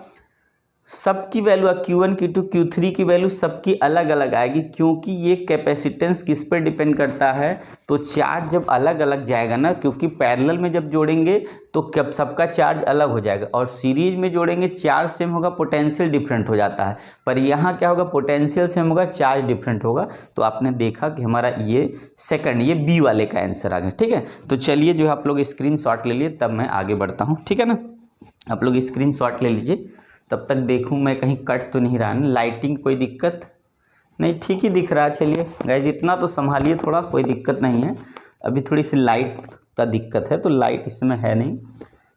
सबकी वैल्यू Q1 Q2 Q3 की वैल्यू सबकी अलग अलग आएगी, क्योंकि ये कैपेसिटेंस किस पर डिपेंड करता है, तो चार्ज जब अलग अलग जाएगा ना, क्योंकि पैरेलल में जब जोड़ेंगे तो कब सबका चार्ज अलग हो जाएगा, और सीरीज में जोड़ेंगे चार्ज सेम होगा, पोटेंशियल डिफरेंट हो जाता है। पर यहाँ क्या होगा, पोटेंशियल सेम होगा, चार्ज डिफरेंट होगा। तो आपने देखा कि हमारा ये सेकंड, ये बी वाले का आंसर आ गया। ठीक है, तो चलिए जो आप लोग स्क्रीनशॉट ले लिए, तब मैं आगे बढ़ता हूँ। ठीक है ना, आप लोग स्क्रीनशॉट ले लीजिए। तब तक देखूं मैं कहीं कट तो नहीं रहा ना, लाइटिंग कोई दिक्कत नहीं, ठीक ही दिख रहा है। चलिए गाइज इतना तो संभालिए थोड़ा, कोई दिक्कत नहीं है। अभी थोड़ी सी लाइट का दिक्कत है, तो लाइट इसमें है नहीं,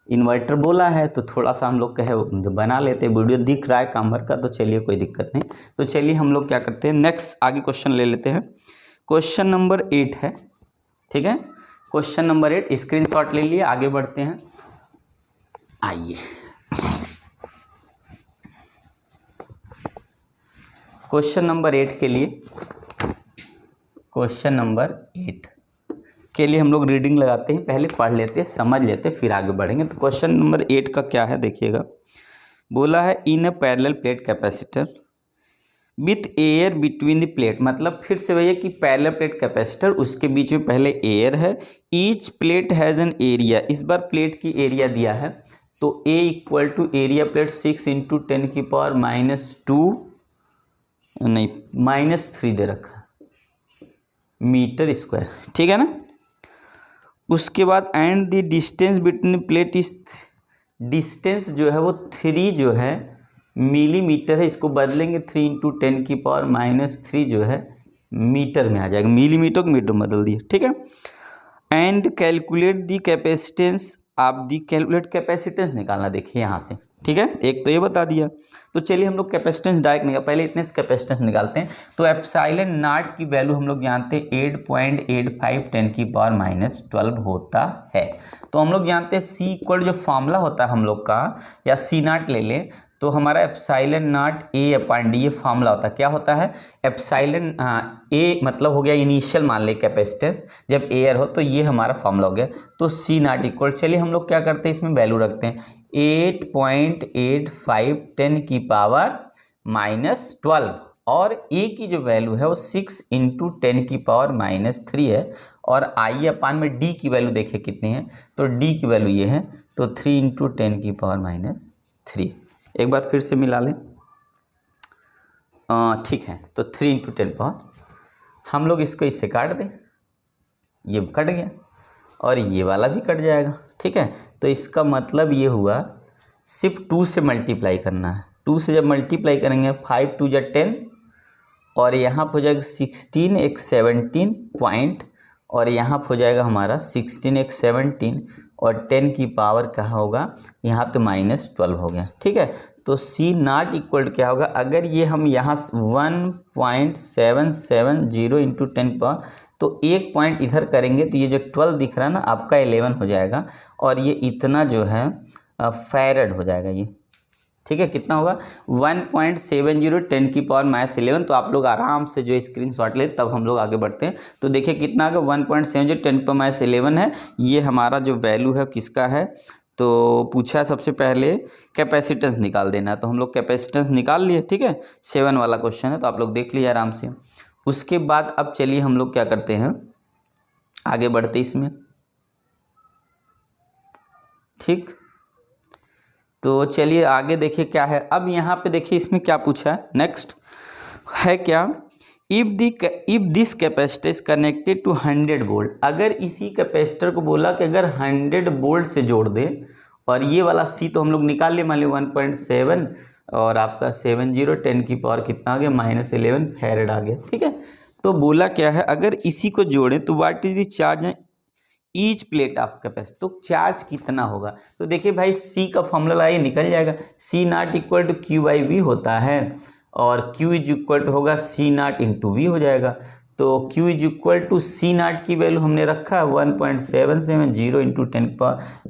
इन्वर्टर बोला है तो थोड़ा सा हम लोग कहे बना लेते, वीडियो दिख रहा है काम भर का, तो चलिए कोई दिक्कत नहीं। तो चलिए हम लोग क्या करते हैं, नेक्स्ट आगे क्वेश्चन ले लेते हैं। क्वेश्चन नंबर 8 है, ठीक है। क्वेश्चन नंबर 8 स्क्रीनशॉट ले लिए, आगे बढ़ते हैं। आइए क्वेश्चन नंबर 8 के लिए, क्वेश्चन नंबर 8 के लिए हम लोग रीडिंग लगाते हैं, पहले पढ़ लेते हैं, समझ लेते हैं, फिर आगे बढ़ेंगे। तो क्वेश्चन नंबर 8 का क्या है देखिएगा, बोला है in a parallel plate capacitor with air between the plate, मतलब फिर से वही है कि पैरेलल प्लेट कैपेसिटर, उसके बीच में पहले एयर है। Each plate has an area, इस बार प्लेट की एरिया दिया है, तो A equal to area plate 6 × 10⁻² नहीं -3 दे रखा मीटर स्क्वायर, ठीक है ना। उसके बाद and the distance between plate इस, डिस्टेंस जो है वो 3 जो है मिलीमीटर है, इसको बदलेंगे 3 × 10⁻³ जो है मीटर में आ जाएगा, मिलीमीटर को मीटर में बदल दिया, ठीक है। एंड कैलकुलेट दी कैपेसिटेंस, आप दी कैलकुलेट कैपेसिटेंस निकालना, देखिए यहाँ से, ठीक है। एक तो ये बता दिया, तो चलिए हम लोग कैपेसिटेंस डायरेक्ट निकाल, पहले इतने से कैपेसिटेंस निकालते हैं। तो एप्सिलॉन नॉट की वैल्यू हम लोग जानते हैं 8.85 10⁻12 होता है। तो हम लोग जानते हैं C इक्वल जो फार्मूला होता है हम लोग का, या C नॉट ले लें, तो हमारा एप्सिलॉन नॉट A/D ये फार्मूला होता है, क्या होता है एप्सिलॉन A मतलब हो गया इनिशियल, मान ले कैपेसिटेंस जब एयर हो, तो ये हमारा फार्मूला हो गया। तो C नॉट इक्वल, चलिए हम लोग क्या करते हैं, इसमें वैल्यू रखते हैं 8.85 10⁻12, और A की जो वैल्यू है वो 6 × 10⁻³ है, और I/, में D की वैल्यू देखिए कितनी है, तो D की वैल्यू ये है, तो 3 × 10⁻³ एक बार फिर से मिला लें, ठीक है। तो 3 × 10 हम लोग इसको इससे काट दें, ये कट गया और ये वाला भी कट जाएगा, ठीक है। तो इसका मतलब ये हुआ सिर्फ 2 से मल्टीप्लाई करना है, 2 से जब मल्टीप्लाई करेंगे 5 × 2 = 10, और यहाँ पर हो जाएगा 16 एक 17 पॉइंट, और यहाँ पर हो जाएगा हमारा 16 एक 17, और 10 की पावर कहाँ होगा, यहाँ तो -12 हो गया, ठीक है। तो C नॉट इक्वल क्या होगा, अगर ये हम यहाँ 1.770 × 10 तो एक पॉइंट इधर करेंगे तो ये जो 12 दिख रहा है ना आपका 11 हो जाएगा, और ये इतना जो है फैरड हो जाएगा ये, ठीक है। कितना होगा 1.70 10⁻11। तो आप लोग आराम से जो स्क्रीनशॉट ले, तब हम लोग आगे बढ़ते हैं। तो देखिए कितना होगा 1.70 10⁻11 है, ये हमारा जो वैल्यू है किसका है, तो पूछा सबसे पहले कैपेसिटेंस निकाल देना, तो हम लोग कैपेसिटेंस निकाल लिए, ठीक है। 7 वाला क्वेश्चन है, तो आप लोग देख लीजिए आराम से। उसके बाद अब चलिए हम लोग क्या करते हैं, आगे बढ़ते इसमें, ठीक। तो चलिए आगे देखिए क्या है। अब यहाँ पे देखिए इसमें क्या पूछा है, नेक्स्ट है क्या, if this capacitor is connected to 100 volt, अगर इसी कैपेसिटर को बोला कि अगर 100 वोल्ट से जोड़ दे, और ये वाला C तो हम लोग निकाल लिए, मान लीजिए 1.7 और आपका 70 10 की पावर कितना आ गया -11 फैरड आ गया, ठीक है। तो बोला क्या है, अगर इसी को जोड़ें तो what is the charge each plate of capacitor, तो चार्ज कितना होगा। तो देखिए भाई C का फॉर्मूला ये निकल जाएगा, C not equal to Q/V होता है, और Q इज इक्वल टू होगा C नॉट × V हो जाएगा। तो Q is equal to C not की वैल्यू हमने रखा 1.770 ×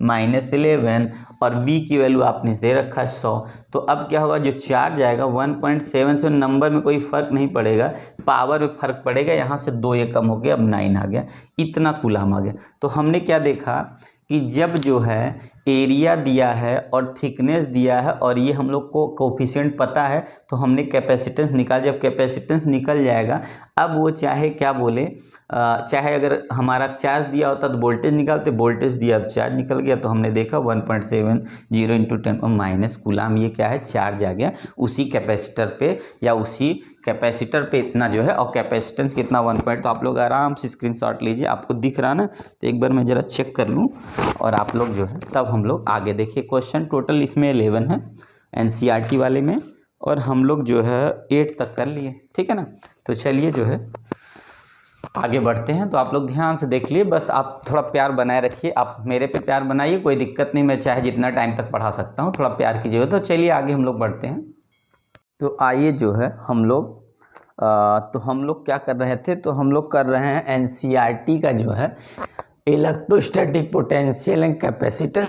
10⁻11, और V की वैल्यू आपने दे रखा है 100। तो अब क्या होगा, जो चार्ज आएगा 1.7 नंबर में कोई फर्क नहीं पड़ेगा, पावर में फर्क पड़ेगा, यहाँ से 2 ये कम हो गया, अब 9 आ गया, इतना कूलम आ गया। तो हमने क्या देखा कि जब जो है एरिया दिया है और थिकनेस दिया है, और ये हम लोग को कोफिशिएंट पता है, तो हमने कैपेसिटेंस निकाल, जब कैपेसिटेंस निकल जाएगा, अब वो चाहे क्या बोले, चाहे अगर हमारा चार्ज दिया होता तो वोल्टेज निकालते, वोल्टेज दिया तो चार्ज निकल गया, तो हमने देखा 1.70 × 10 कूलम, ये क्या है चार्ज आ गया उसी कैपेसिटर पे, या उसी कैपेसिटर पे इतना जो है, और कैपेसिटेंस कितना 1 पॉइंट। तो आप लोग आराम से स्क्रीनशॉट लीजिए, आपको दिख रहा ना, तो एक बार मैं ज़रा चेक कर लूँ, और आप लोग जो है तब हम लोग आगे देखिए। क्वेश्चन टोटल इसमें 11 है, एनसीईआरटी वाले में, और हम लोग जो है 8 तक कर लिए, ठीक है ना। तो चलिए जो है आगे बढ़ते हैं। तो आप लोग ध्यान से देख लिए, बस आप थोड़ा प्यार बनाए रखिए, आप मेरे पे प्यार बनाइए, कोई दिक्कत नहीं, मैं चाहे जितना टाइम तक पढ़ा सकता हूँ, थोड़ा प्यार कीजिए। तो चलिए आगे हम लोग बढ़ते हैं। तो आइए जो है हम लोग तो हम लोग क्या कर रहे थे, तो हम लोग कर रहे हैं एनसीईआरटी का जो है electrostatic potential and capacitor.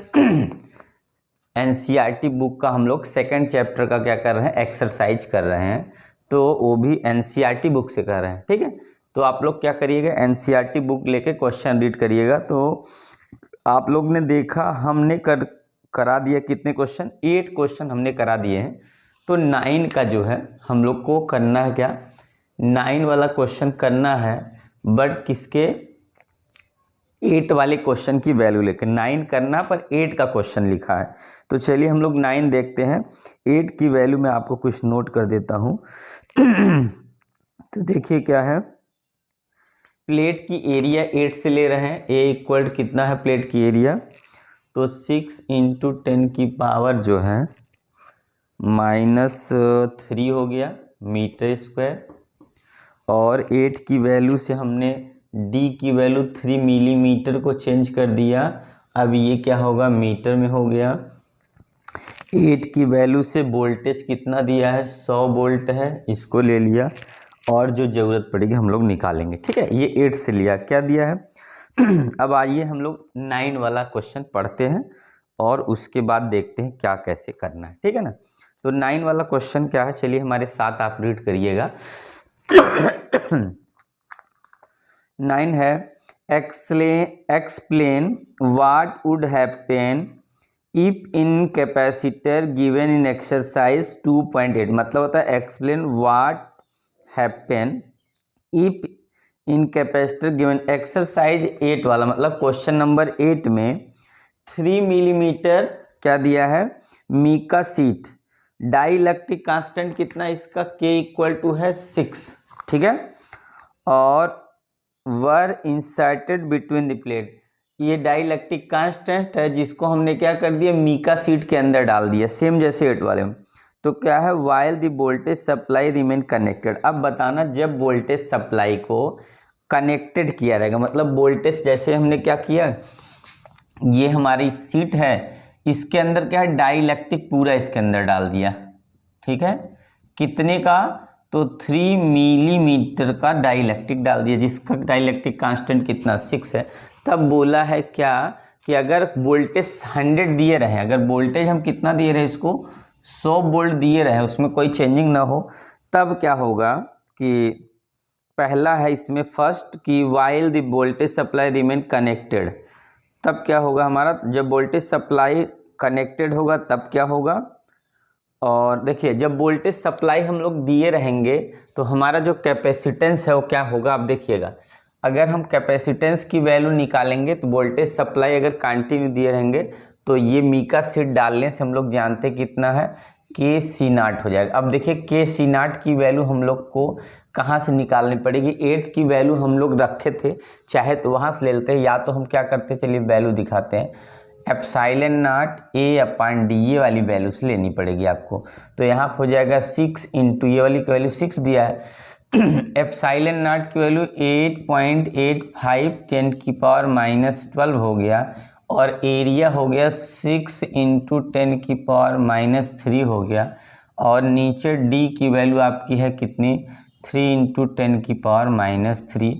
NCERT book का हम लोग सेकंड चैप्टर का क्या कर रहे हैं, एक्सरसाइज कर रहे हैं। तो वो भी एनसीईआरटी बुक से कर रहे हैं, ठीक है। तो आप लोग क्या करिएगा, एनसीईआरटी बुक लेके क्वेश्चन रीड करिएगा। तो आप लोग ने देखा हमने करा दिया कितने क्वेश्चन, 8 क्वेश्चन हमने करा दिए हैं। तो 9 का जो है हम लोग को करना है, क्या 9 वाला क्वेश्चन करना है, बट किसके 8 वाले क्वेश्चन की वैल्यू लेकर 9 करना, पर 8 का क्वेश्चन लिखा है। तो चलिए हम लोग 9 देखते हैं। 8 की वैल्यू मैं आपको कुछ नोट कर देता हूँ। तो देखिए क्या है, प्लेट की एरिया 8 से ले रहे हैं। ए इक्वल कितना है प्लेट की एरिया, तो 6 × 10 की पावर जो है -3 हो गया मीटर स्क्वायर। और 8 की वैल्यू से हमने डी की वैल्यू 3 मिलीमीटर को चेंज कर दिया, अब ये क्या होगा मीटर में हो गया। 8 की वैल्यू से वोल्टेज कितना दिया है, 100 वोल्ट है, इसको ले लिया, और जो ज़रूरत पड़ेगी हम लोग निकालेंगे, ठीक है। ये 8 से लिया, क्या दिया है। अब आइए हम लोग 9 वाला क्वेश्चन पढ़ते हैं और उसके बाद देखते हैं क्या कैसे करना है, ठीक है ना। तो 9 वाला क्वेश्चन क्या है, चलिए हमारे साथ आप रीड करिएगा। 9 है, explain what would happen if in capacitor given in exercise 2.8, मतलब होता है explain what happen if in capacitor given exercise 8 वाला, मतलब क्वेश्चन नंबर 8 में 3 मिलीमीटर क्या दिया है, mica sheet, dielectric constant कितना इसका, के इक्वल टू है 6, ठीक है, और वर इंसर्टेड बिटवीन द प्लेट, ये डाई इलेक्ट्रिक कांस्टेंट है जिसको हमने क्या कर दिया, मीका सीट के अंदर डाल दिया, सेम जैसे 8 वाले में। तो क्या है, while the voltage supply remain connected. अब बताना, जब वोल्टेज सप्लाई को कनेक्टेड किया रहेगा, मतलब वोल्टेज जैसे हमने क्या किया, ये हमारी सीट है, इसके अंदर क्या है, डाई इलेक्ट्रिक पूरा इसके अंदर डाल दिया, ठीक है, कितने का, तो 3 मिलीमीटर का डाई इलेक्ट्रिक डाल दिया, जिसका डाई इलेक्ट्रिक कांस्टेंट कितना 6 है। तब बोला है क्या कि अगर वोल्टेज 100 दिए रहे, अगर वोल्टेज हम कितना दिए रहे, इसको 100 वोल्ट दिए रहे, उसमें कोई चेंजिंग ना हो, तब क्या होगा कि पहला है इसमें फर्स्ट कि while the voltage supply remain connected, तब क्या होगा हमारा, जब वोल्टेज सप्लाई कनेक्टेड होगा तब क्या होगा। और देखिए जब वोल्टेज सप्लाई हम लोग दिए रहेंगे तो हमारा जो कैपेसिटेंस है वो क्या होगा, आप देखिएगा, अगर हम कैपेसिटेंस की वैल्यू निकालेंगे तो वोल्टेज सप्लाई अगर कंटिन्यू दिए रहेंगे तो ये मीका सीट डालने से हम लोग जानते हैं कितना है, के सी नाट हो जाएगा। अब देखिए के सी नाट की वैल्यू हम लोग को कहाँ से निकालनी पड़ेगी, 8 की वैल्यू हम लोग रखे थे, चाहे तो वहाँ से ले लेते हैं, या तो हम क्या करते हैं, चलिए वैल्यू दिखाते हैं, epsilon not a upon D, ये वाली वैल्यू से लेनी पड़ेगी आपको। तो यहाँ हो जाएगा 6 इंटू ये वाली की वैल्यू 6 दिया है, एप्सिलॉन नॉट की वैल्यू 8.85 10 की पावर -12 हो गया, और एरिया हो गया 6 इंटू 10 की पावर -3 हो गया, और नीचे डी की वैल्यू आपकी है कितनी, 3 इंटू 10 की पावर -3,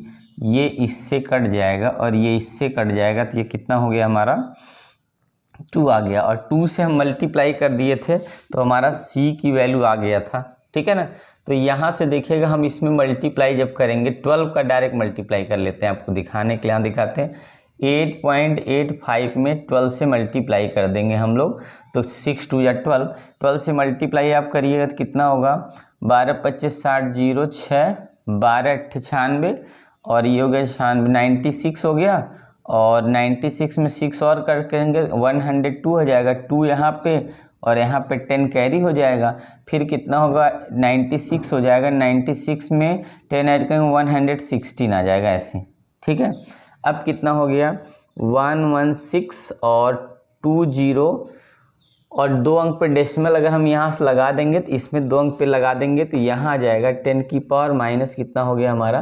ये इससे कट जाएगा और ये इससे कट जाएगा, तो ये कितना हो गया हमारा 2 आ गया, और 2 से हम मल्टीप्लाई कर दिए थे तो हमारा सी की वैल्यू आ गया था, ठीक है ना। तो यहाँ से देखिएगा हम इसमें मल्टीप्लाई जब करेंगे 12 का डायरेक्ट मल्टीप्लाई कर लेते हैं, आपको दिखाने के लिए यहाँ दिखाते हैं, 8.85 में 12 से मल्टीप्लाई कर देंगे हम लोग, तो 6 2 या 12 से मल्टीप्लाई आप करिएगा तो कितना होगा, 12 25 60 0 6 12 98, और ये हो गया 96 हो गया, और 96 में 6 और कर करेंगे 102 हो जाएगा, 2 यहाँ पे और यहाँ पे 10 कैरी हो जाएगा, फिर कितना होगा 96 हो जाएगा, 96 में 10 ऐड करेंगे 116 आ जाएगा ऐसे, ठीक है। अब कितना हो गया 116 और 20 और 2 अंक पे डेसिमल अगर हम यहाँ से लगा देंगे तो इसमें 2 अंक पे लगा देंगे तो यहाँ आ जाएगा 10 की पावर माइनस कितना हो गया हमारा,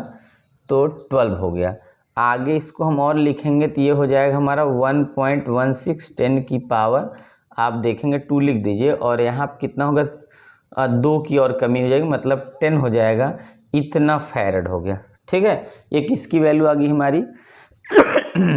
तो 12 हो गया। आगे इसको हम और लिखेंगे तो ये हो जाएगा हमारा 1.16 10 की पावर, आप देखेंगे 2 लिख दीजिए, और यहाँ पे कितना होगा 2 की और कमी हो जाएगी, मतलब 10 हो जाएगा, इतना फैरड हो गया। ठीक है, ये किसकी वैल्यू आ गई हमारी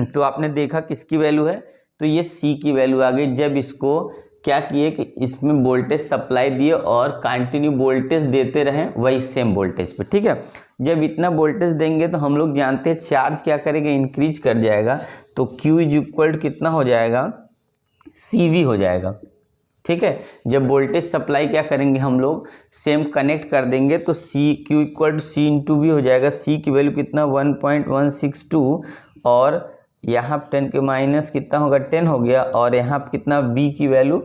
तो आपने देखा किसकी वैल्यू है, तो ये सी की वैल्यू आ गई। जब इसको क्या किए कि इसमें वोल्टेज सप्लाई दिए और कंटिन्यू वोल्टेज देते रहें वही सेम वोल्टेज पे। ठीक है, जब इतना वोल्टेज देंगे तो हम लोग जानते हैं चार्ज क्या करेगा, इंक्रीज कर जाएगा, तो Q इज इक्वल कितना हो जाएगा, CV हो जाएगा। ठीक है, जब वोल्टेज सप्लाई क्या करेंगे हम लोग सेम कनेक्ट कर देंगे तो Q equal to C into V हो जाएगा। C की वैल्यू कितना 1.162 और यहाँ पे 10 के माइनस कितना होगा 10 हो गया, और यहाँ पे कितना B की वैल्यू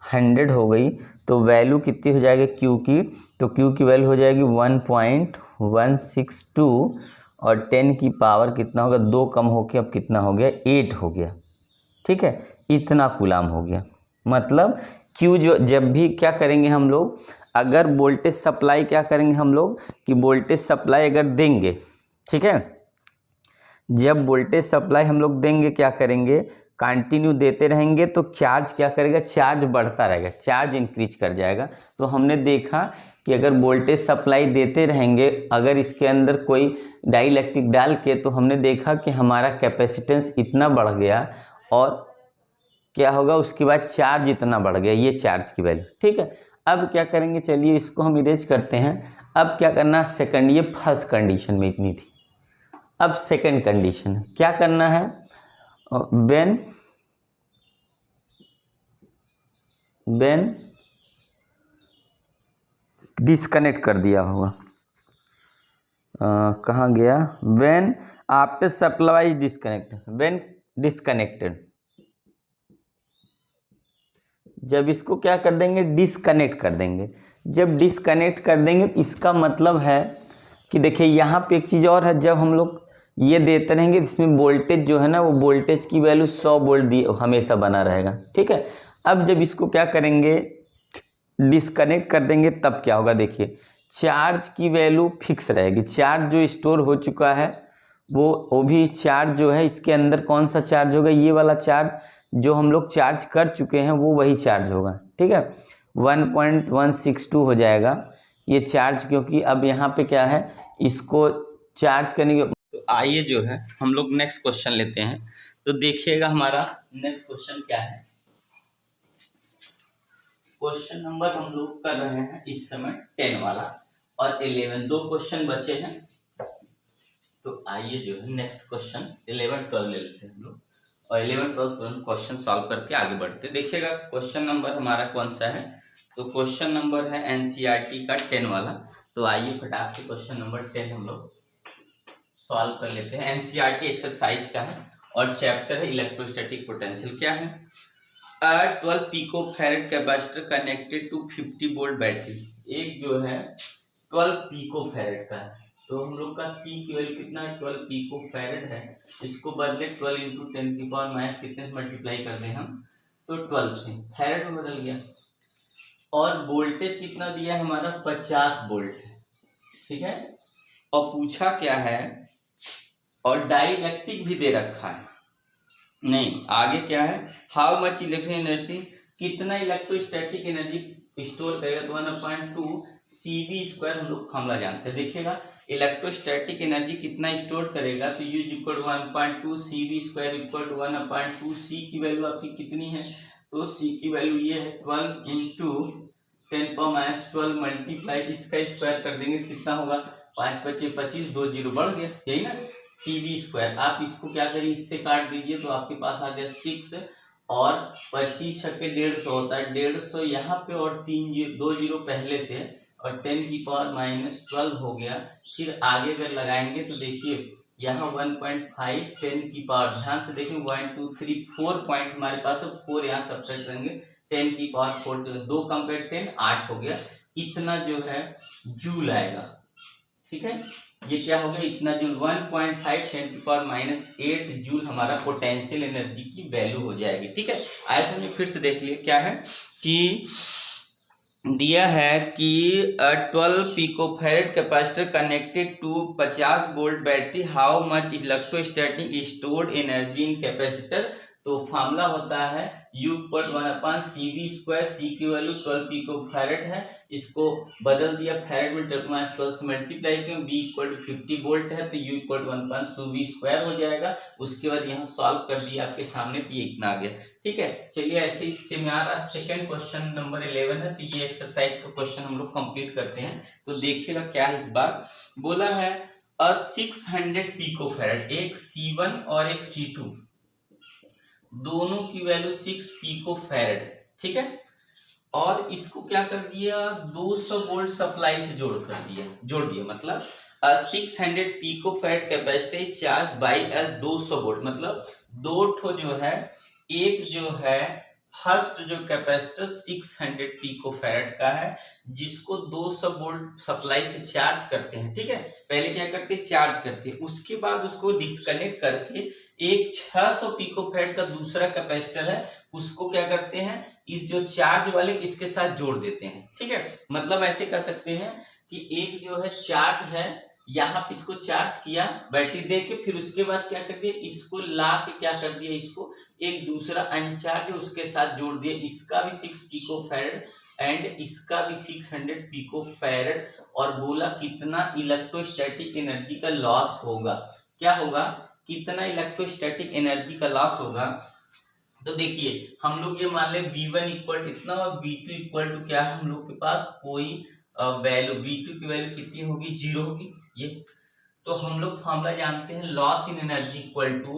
100 हो गई, तो वैल्यू कितनी हो जाएगी Q की, तो Q की वैल्यू हो जाएगी 1.162 और 10 की पावर कितना होगा, 2 कम होके अब कितना हो गया 8 हो गया। ठीक है, इतना कूलाम हो गया। मतलब Q जो जब भी क्या करेंगे हम लोग, अगर वोल्टेज सप्लाई क्या करेंगे हम लोग कि वोल्टेज सप्लाई अगर देंगे, ठीक है, जब वोल्टेज सप्लाई हम लोग देंगे क्या करेंगे, कंटिन्यू देते रहेंगे तो चार्ज क्या करेगा, चार्ज बढ़ता रहेगा, चार्ज इंक्रीज कर जाएगा। तो हमने देखा कि अगर वोल्टेज सप्लाई देते रहेंगे, अगर इसके अंदर कोई डाइइलेक्ट्रिक डाल के, तो हमने देखा कि हमारा कैपेसिटेंस इतना बढ़ गया और क्या होगा उसके बाद चार्ज इतना बढ़ गया, ये चार्ज की वैल्यू। ठीक है, अब क्या करेंगे, चलिए इसको हम इरेज करते हैं। अब क्या करना, सेकंड, ये फर्स्ट कंडीशन में इतनी थी, अब सेकंड कंडीशन है, क्या करना है, व्हेन डिस्कनेक्ट कर दिया होगा, कहाँ गया, when after supply disconnect, when disconnected, जब इसको क्या कर देंगे डिस्कनेक्ट कर देंगे। जब डिस्कनेक्ट कर देंगे इसका मतलब है कि देखिए यहाँ पे एक चीज़ और है, जब हम लोग ये देते रहेंगे इसमें वोल्टेज जो है ना, वो वोल्टेज की वैल्यू 100 वोल्ट दी हमेशा बना रहेगा। ठीक है, अब जब इसको क्या करेंगे डिस्कनेक्ट कर देंगे तब क्या होगा, देखिए चार्ज की वैल्यू फिक्स रहेगी, चार्ज जो स्टोर हो चुका है वो भी चार्ज जो है इसके अंदर कौन सा चार्ज होगा, ये वाला चार्ज जो हम लोग चार्ज कर चुके हैं वो वही चार्ज होगा। ठीक है, 1.162 हो जाएगा ये चार्ज, क्योंकि अब यहाँ पे क्या है इसको चार्ज करने के। तो आइए जो है हम लोग नेक्स्ट क्वेश्चन लेते हैं। तो देखिएगा हमारा नेक्स्ट क्वेश्चन क्या है। क्वेश्चन नंबर हम लोग कर रहे हैं इस समय 10 वाला और 11, 2 क्वेश्चन बचे हैं। तो आइए जो है नेक्स्ट क्वेश्चन 11 12 ले लेते हैं हम लोग, और 11 12 क्वेश्चन सॉल्व करके आगे बढ़ते हैं। देखिएगा क्वेश्चन नंबर हमारा कौन सा है, तो क्वेश्चन नंबर है एनसीईआरटी का 10 वाला। तो आइए फटाक से क्वेश्चन नंबर 10 हम लोग सॉल्व कर लेते हैं। एनसीईआरटी एक्सरसाइज का है और चैप्टर है इलेक्ट्रोस्टैटिक पोटेंशियल। क्या है, 12 picofarad capacitor connected to 50 volt battery. एक जो है 12 पिकोफैरेड का है, तो हम लोग का C की वैल्यू कितना है 12 पिकोफैरेड है, इसको बदले 12 इंटू 10 की पावर माइनस कितने से मल्टीप्लाई कर दें हम, तो 12 से फैरेड में बदल गया। और वोल्टेज कितना दिया है हमारा 50 वोल्ट है। ठीक है, और पूछा क्या है, और डाइइलेक्ट्रिक भी दे रखा है, नहीं आगे क्या है, हाउ मच इलेक्ट्रिक एनर्जी, कितना इलेक्ट्रोस्टैटिक एनर्जी स्टोर करेगा, तो 1/2 CV² हम लोग फॉर्मूला जानते हैं। देखिएगा इलेक्ट्रोस्टैटिक एनर्जी कितना स्टोर करेगा, तो U equal 1/2 CV² equal 1/2 C की वैल्यू आपकी कितनी है, तो C की वैल्यू ये है 12 इंटू 10⁻12 मल्टीप्लाई इसका स्क्वायर कर देंगे कितना होगा, 5 × 25 2 0 बढ़ गया, यही ना CV²। आप इसको क्या करिए इससे काट दीजिए तो आपके पास आ गया 6 और 25 के 150 होता है, 150 यहाँ पे और 2 0 पहले से और 10 की पावर -12 हो गया। फिर आगे अगर लगाएंगे तो देखिए यहाँ 1.5 10 की पावर, ध्यान से देखें 1 2 3 4 पॉइंट हमारे पास, 4 यहाँ सब्ट्रैक्ट करेंगे 10 की पावर 4, 2 कंपेयर 10 8 हो गया, इतना जो है जूल आएगा। ठीक है, ये क्या हो गया इतना जूल, 1.5 10 की पावर -8 जूल हमारा पोटेंशियल एनर्जी की वैल्यू हो जाएगी। ठीक है, आइए समझिए फिर से देख लिए क्या है, कि दिया है कि 12 picofarad capacitor connected to 50 volt battery, how much electrostatic stored energy in capacitor. तो फॉर्मूला होता है U = 1/CV², C की वैल्यू 12 पिकोफैरेड है, इसको बदल दिया फैरेड में 10⁻12 से मल्टीप्लाई किया, V = 50 वोल्ट है तो U = 1/CV² हो जाएगा। उसके बाद यहाँ सॉल्व कर दिया आपके सामने तो ये इतना आ गया। ठीक है, चलिए ऐसे इससे हमारा सेकंड क्वेश्चन नंबर 11 है, तो ये एक्सरसाइज का क्वेश्चन हम लोग कंप्लीट करते हैं। तो देखिएगा क्या है इस बार, बोला है 600 पिकोफैरेड, एक C1 और एक C2, दोनों की वैल्यू 6 पिकोफैरेड है। ठीक है, और इसको क्या कर दिया, 200 वोल्ट सप्लाई से जोड़ दिया मतलब 600 picofarad capacity charge by 200 volt, मतलब दो ठो जो है, एक जो है फर्स्ट जो कैपेसिटर 600 पिकोफैरेड का है जिसको 200 वोल्ट सप्लाई से चार्ज करते हैं। ठीक है, पहले क्या करते हैं, चार्ज करते हैं, उसके बाद उसको डिस्कनेक्ट करके एक 600 पिकोफैरेड का दूसरा कैपेसिटर है उसको क्या करते हैं, इस जो चार्ज वाले इसके साथ जोड़ देते हैं। ठीक है, मतलब ऐसे कर सकते हैं कि एक जो है चार्ज है, यहाँ पे इसको चार्ज किया बैटरी दे के, फिर उसके बाद क्या कर दिया, इसको ला के क्या कर दिया, इसको एक दूसरा अनचार्ज उसके साथ जोड़ दिया, इसका भी 6 पिकोफैरेड एंड इसका भी 600 पिकोफैरेड, और बोला कितना इलेक्ट्रोस्टैटिक एनर्जी का लॉस होगा, क्या होगा, कितना इलेक्ट्रोस्टैटिक एनर्जी का लॉस होगा। तो देखिए हम लोग ये मान ले V1 इक्वल इतना और V2 इक्वल टू क्या है, हम लोग के पास कोई वैल्यू, V2 की वैल्यू कितनी होगी, 0 होगी ये। तो हम लोग फॉर्मूला जानते हैं, loss in energy equal to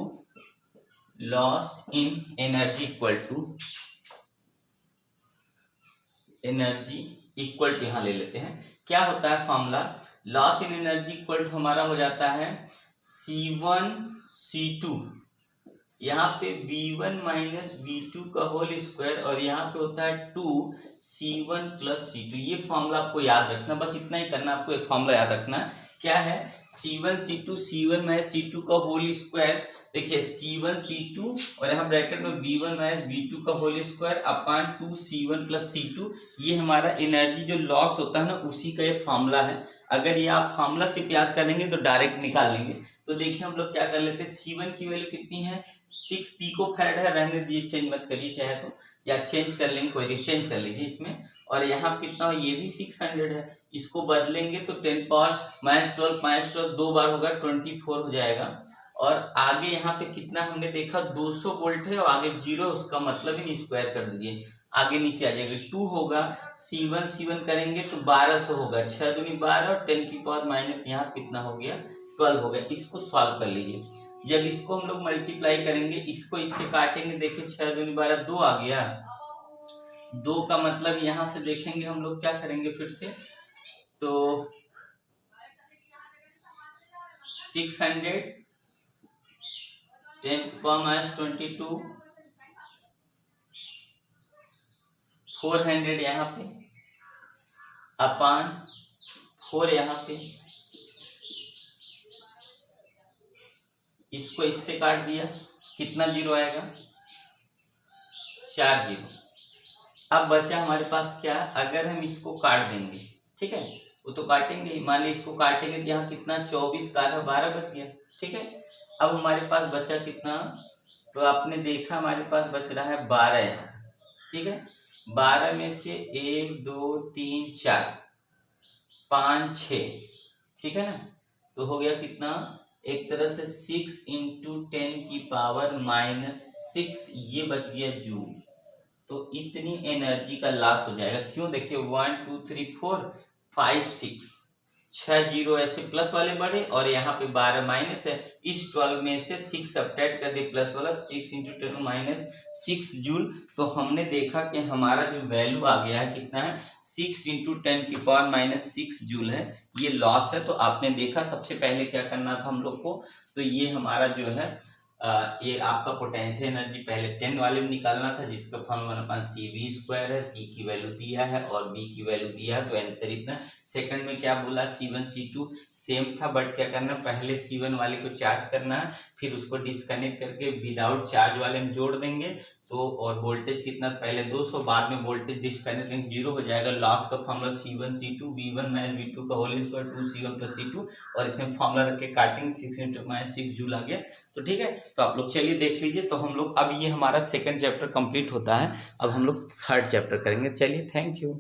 यहाँ ले लेते हैं, क्या होता है formula, loss in energy equal to हमारा हो जाता है C1 C2, यहाँ पे V1 माइनस V2 का होल स्क्वायर, और यहाँ पे होता है 2C1 प्लस C2। ये फॉर्मूला आपको याद रखना, बस इतना ही करना, आपको एक फॉर्मूला याद रखना क्या है, C1 माइनस C2 का होल स्क्वायर, देखिए C1 C2 और यहाँ ब्रैकेट में V1 माइनस V2 का whole square upon 2C1 plus C2, ये हमारा एनर्जी जो लॉस होता है ना उसी का ये फॉर्मूला है। अगर ये आप फॉर्मूला से याद करेंगे तो डायरेक्ट निकाल लेंगे। तो देखिए हम लोग क्या कर लेते हैं, C1 की वैल्यू कितनी है, 6 पिकोफैरेड है, रहने दीजिए, चेंज मत करिए चाहे तो, या चेंज कर लेंगे, कोई नहीं, चेंज कर लीजिए इसमें। और यहाँ कितना, ये भी 600 है, इसको बदलेंगे तो 10⁻12 दो बार होगा 24 हो जाएगा। और आगे यहाँ पे कितना हमने देखा, 200 वोल्ट है और आगे 0, उसका मतलब ही स्क्वायर कर दीजिए, आगे नीचे आ जाएगा, 2 होगा, C1 करेंगे तो 1200 होगा, 6 दूनी 12 और 10 की पावर माइनस यहाँ कितना हो गया, 12 हो गया। इसको सॉल्व कर लीजिए, जब इसको हम लोग मल्टीप्लाई करेंगे, इसको इससे काटेंगे, देखिए 6 दूनी 12, 2 आ गया, 2 का मतलब यहाँ से देखेंगे हम लोग क्या करेंगे फिर से, तो 600 10⁻22 400 यहाँ पे अपान 4 यहाँ पे, इसको इससे काट दिया, कितना 0 आएगा, 4 0। अब बचा हमारे पास क्या, अगर हम इसको काट देंगे, ठीक है, वो तो काटेंगे, मान लीजिए इसको काटेंगे तो यहाँ कितना, 24 का आधा 12 बच गया। ठीक है, अब हमारे पास बचा कितना, तो आपने देखा हमारे पास बच रहा है 12 यहाँ। ठीक है, 12 में से 1 2 3 4 5 6, ठीक है ना, तो हो गया कितना, एक तरह से 6 × 10 की पावर -6, ये बच गया जूल। तो इतनी एनर्जी का लॉस हो जाएगा, क्यों, देखिए 1 2 3 4 5 6, 6 0 ऐसे प्लस वाले बढ़े और यहाँ पे 12 माइनस है, इस 12 में से 6 सब्ट्रैक्ट कर दे प्लस वाला, 6 × 10 -6 जूल। तो हमने देखा कि हमारा जो वैल्यू आ गया है कितना है, 6 × 10 की पावर -6 जूल है, ये लॉस है। तो आपने देखा सबसे पहले क्या करना था हम लोग को, तो ये हमारा जो है ये आपका पोटेंशियल एनर्जी पहले 10 वाले में निकालना था, जिसका फॉर्मूला 1/CV² है, C की वैल्यू दिया है और B की वैल्यू दिया है, तो आंसर इतना। सेकंड में क्या बोला, C1 C2 सेम था, बट क्या करना, पहले C1 वाले को चार्ज करना है, फिर उसको डिस्कनेक्ट करके विदाउट चार्ज वाले में जोड़ देंगे, तो और वोल्टेज कितना, पहले 200, बाद में वोल्टेज डिस्कनेक्टिंग जीरो हो जाएगा। लॉस का formula C1 C2 V1 minus V2 का whole square 2C1 plus C2, और इसमें फॉर्मूला रख के काटेंगे 6 × -6 जूल आ गया। तो ठीक है, तो आप लोग चलिए देख लीजिए। तो हम लोग अब ये हमारा सेकंड चैप्टर कंप्लीट होता है, अब हम लोग थर्ड चैप्टर करेंगे। चलिए, थैंक यू।